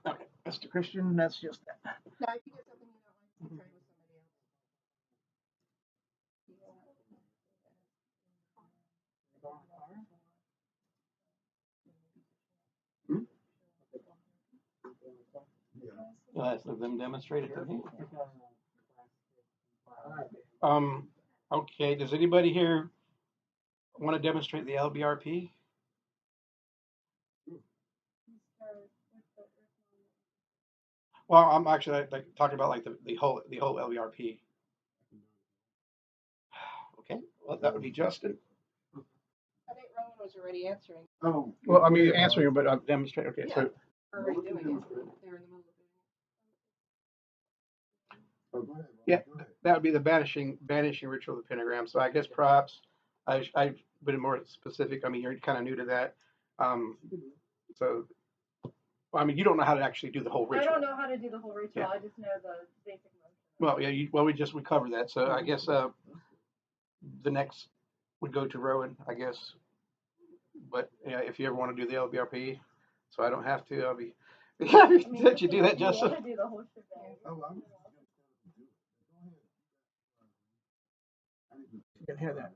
Okay, Mr. Christian, that's just that. Now, if you get something you don't like, you can trade with somebody else. Hmm? Yeah. Let's let them demonstrate it to me. Alright. Okay, does anybody here want to demonstrate the LBRP? Well, I'm actually like talking about like the whole LBRP. Okay, well that would be Justin. I think Rowan was already answering. Oh. Well, I mean answering, but I'm demonstrating. Okay, Yeah. so Already doing it. They were in the middle of doing it. Oh, go ahead, Ron, yeah, go ahead. that would be the banishing ritual of the pentagram. So I guess props. I've been more specific. I mean, you're kind of new to that. So well, I mean, you don't know how to actually do the whole I ritual. don't know how to do the whole ritual. Yeah. I just know the basic motion. Well, yeah, we covered that. So I guess the next would go to Rowan, I guess. But yeah, if you ever want to do the LBRP, so I don't have to, I'll be happy I mean, to let you do that, if you Justin. want to do the whole shebang. Oh, I was just gonna do it. Go ahead. I didn't You can hear that.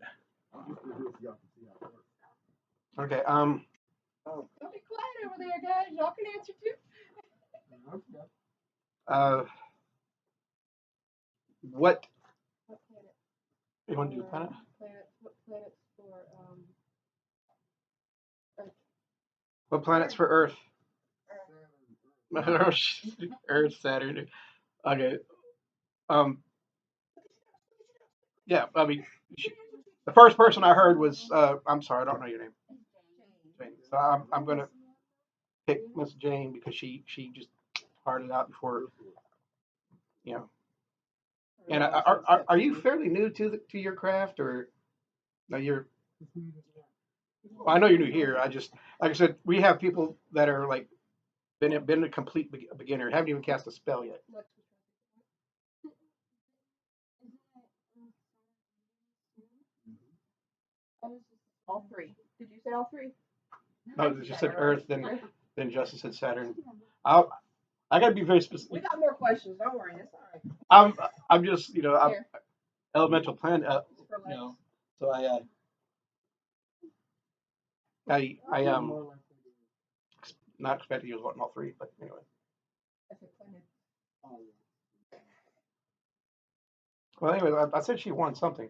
I'm just gonna do it so y'all can see how it works. Okay. Don't be quiet over there, guys. Y'all can answer too. What What planet? you want to do, planet? What planets for Earth? What planets for Earth? Saturn, Earth, Saturn. Okay. Um. Yeah. I mean, the first person I heard was I'm sorry, I don't know your name. So I'm gonna pick Miss Jane because she just hearted out before, you know. And are you fairly new to your craft, or no? You're, well, I know you're new here. I just, like I said, we have people that are like been a complete beginner, haven't even cast a spell yet. All three. Did you say all three? No, it just said Earth, then Justice said Saturn. I gotta be very We specific. got more questions. Don't worry. It's all right. I'm just, I'm Here. elemental planet, For legs. so I not expecting to use one all three, but anyway. If it planted. Well, anyway, I said she won something.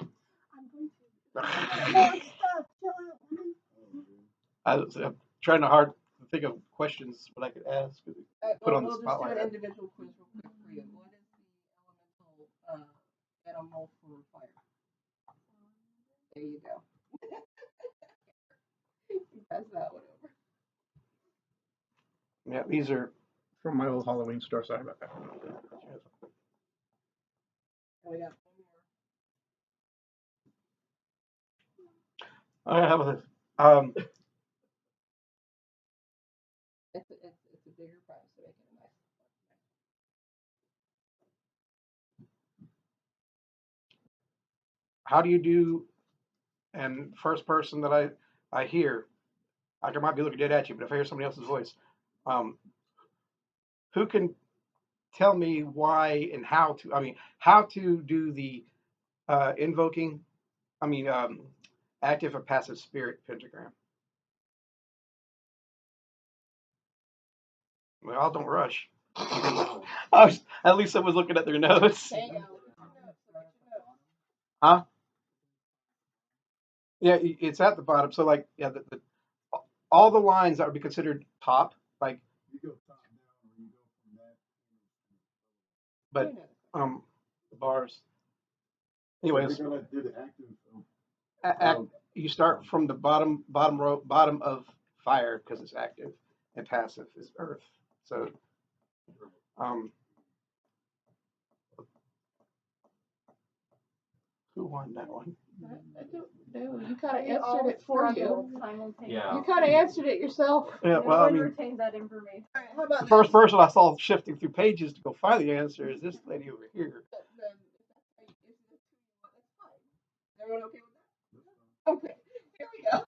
I'm trying to think of questions what I could ask. Put on the We'll spotlight. just do an individual quiz real quick for you. What is the elemental animal for fire? There you go. Pass that one over. Yeah, these are from my old Halloween store. Sorry about that. And we got one more. I have a It's a bigger prize, so make it nice. how do you do? And first person that I hear, I might be looking dead at you, but if I hear somebody else's voice, who can tell me why and how to? I mean, how to do the invoking? I mean, active or passive spirit pentagram. Well, don't rush. At least someone's looking at their notes. Hang on. Look at your notes. Look at your notes. Huh? Yeah, it's at the bottom. So like, yeah, all the lines that would be considered top, like, You go top down, or you go from that. but the bars. Anyways, You're gonna do the active. you start from the bottom row, bottom of fire because it's active, and passive is earth. So, who won that one? You kind of answered it for you. Yeah. You kind of answered it yourself. Yeah, No well, I one mean, retained that information. All right, how about the first person I saw shifting through pages to go find the answer is this lady over here. Everyone okay with that? Okay, here we go.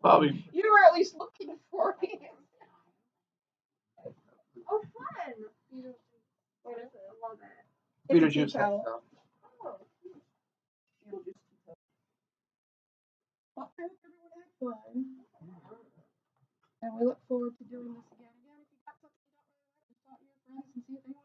Well, I mean, You were at least looking for me. Oh, fun! What is it? I love it. Beetlejuice. Oh. Oh, Well, I hope everyone had fun. And we look forward to doing this again. Again, if you got something you don't really like, just talk to your friends and see if they want